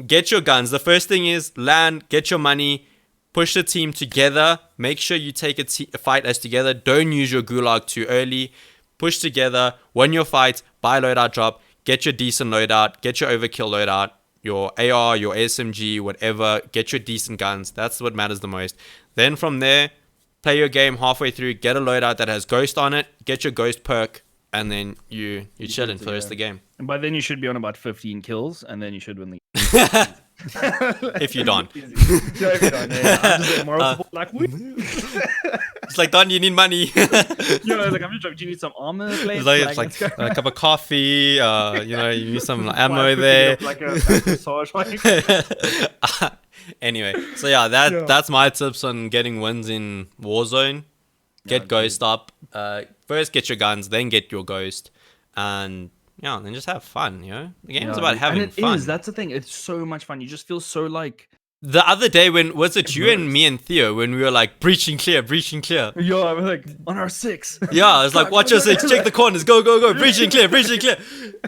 get your guns. The first thing is land, get your money, push the team together. Make sure you take a fight as together. Don't use your gulag too early. Push together. Win your fight. Buy loadout drop. Get your decent loadout. Get your overkill loadout. Your AR, your SMG, whatever. Get your decent guns. That's what matters the most. Then from there, play your game halfway through. Get a loadout that has ghost on it. Get your ghost perk. And then you're chilling for the rest of the game. And by then you should be on about 15 kills, and then you should win the game. If you don't. If you don't, I'm just moral support, like, it's like, Don, you need money. Like, I'm just joking. Do you need some armor? It's like a cup of coffee. You need some ammo there. Like a massage. Anyway, so that's my tips on getting wins in Warzone. Get ghost up. First get your guns, then get your ghost, and then just have fun. The game's about having fun. That's the thing. It's so much fun. You just feel so like. The other day, when was it you and me and Theo when we were like breaching clear? Yeah, I was like on our 6. Yeah, I was like, watch your 6, check the corners, go, breaching clear.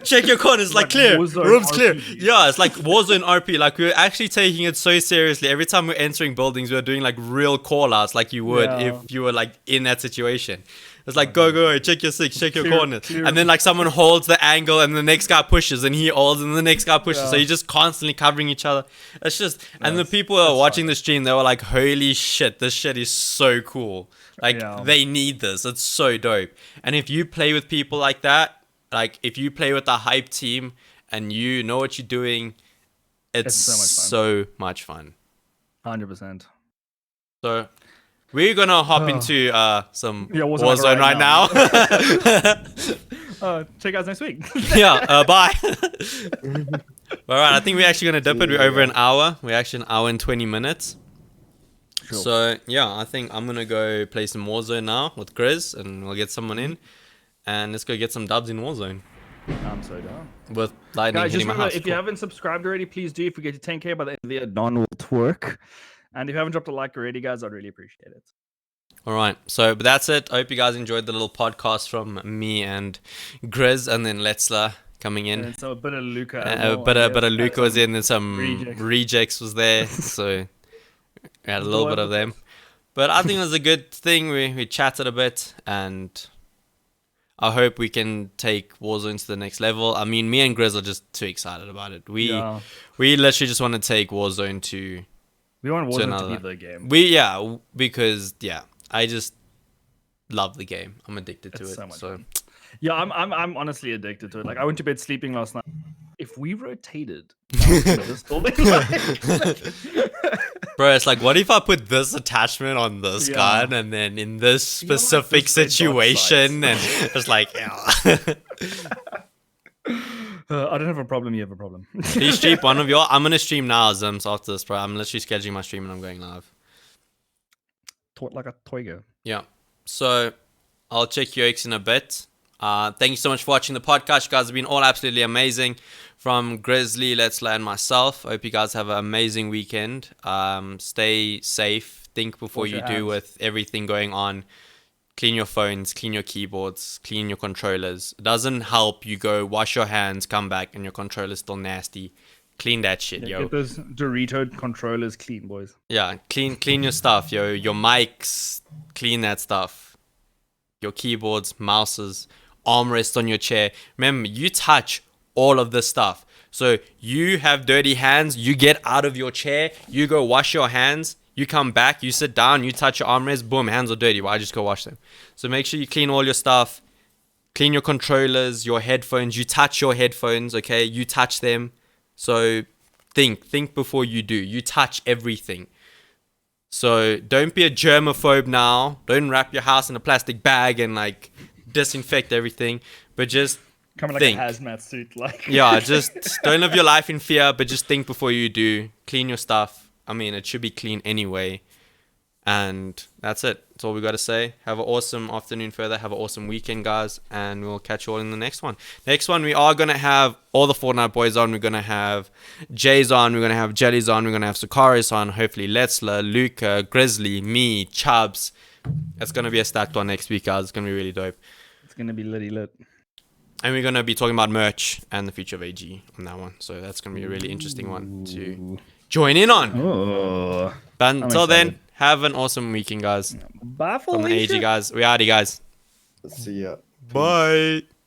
Check your corners, like clear, room's clear. Yeah, it's like Warzone RP. Like we were actually taking it so seriously. Every time we're entering buildings, we were doing like real call outs, like you would if you were like in that situation. It's like, go, check your 6, check your corners. And then like someone holds the angle and the next guy pushes and he holds and the next guy pushes. So you're just constantly covering each other. It's just, and the people who are watching the stream, they were like, holy shit, this shit is so cool. Like they need this. It's so dope. And if you play with people like that, like if you play with a hype team and you know what you're doing, it's so much fun. 100%. So we're gonna hop into some Warzone right now. Check out next week. Bye. All right, I think we're actually gonna dip it. We're over an hour. We're actually an hour and 20 minutes. Sure. So yeah, I think I'm gonna go play some Warzone now with Grizz, and we'll get someone in, and let's go get some dubs in Warzone I'm so down. with lightning Guys, just hitting my remember, house. if you haven't subscribed already, please do. If we get to 10K by the end of the year, Don will twerk. And if you haven't dropped a like already, guys, I'd really appreciate it. All right, so but that's it. I hope you guys enjoyed the little podcast from me and Grizz, and then Letzler coming in. And so a bit of Luca. A bit of Luca was in, and some rejects. rejects was there, so we had a little bit of them. But I think it was a good thing. We chatted a bit, and I hope we can take Warzone to the next level. I mean, me and Grizz are just too excited about it. We literally just want to take Warzone to. We want Warzone to another. be the game. Because I just love the game. I'm addicted to It's it. so much So fun. Yeah, I'm honestly addicted to it. Like, I went to bed sleeping last night. If we rotated this building, bro, it's like, what if I put this attachment on this Yeah. gun, and then in this You're like specific this red dot situation, and size. it's like, I don't have a problem. You have a problem. please stream one of your. I'm gonna stream now, Zims, after this, bro. I'm literally scheduling my stream and I'm going live. Taught like a toigo. Yeah. So I'll check your X in a bit. Thank you so much for watching the podcast. You guys have been all absolutely amazing. From Grizzly, Letzler, and myself. I hope you guys have an amazing weekend. Stay safe. Think before Wash you your do hands. with everything going on. Clean your phones, clean your keyboards, clean your controllers. It doesn't help you go wash your hands, come back, and your controller's still nasty. Clean that shit, yo. Get those Dorito controllers clean, boys. Yeah, clean your stuff, yo. Your mics, clean that stuff. Your keyboards, mouses, armrests on your chair. Remember, you touch all of this stuff. So you have dirty hands, you get out of your chair, you go wash your hands, you come back, you sit down, you touch your armrest, boom, hands are dirty. Why just go wash them? So make sure you clean all your stuff. Clean your controllers, your headphones. You touch your headphones, okay? You touch them. So think before you do. You touch everything. So don't be a germaphobe now. Don't wrap your house in a plastic bag and like disinfect everything. But just Coming like think. a hazmat suit, like. Yeah, just don't live your life in fear, but just think before you do. Clean your stuff. I mean, it should be clean anyway. And that's it. That's all we got to say. Have an awesome afternoon further. Have an awesome weekend, guys. And we'll catch you all in the next one. Next one, we are going to have all the Fortnite boys on. We're going to have Jays on. We're going to have Jellies on. We're going to have Sakaris on. Hopefully, Letzler, Luca, Grizzly, me, Chubbs. It's going to be a stacked one next week, guys. It's going to be really dope. It's going to be litty lit. And we're going to be talking about merch and the future of AG on that one. So that's going to be a really interesting one to join in on. Oh. But until then, excited. have an awesome weekend, guys. Bye, From the Felicia. AG guys. We outie, guys. See ya. Bye.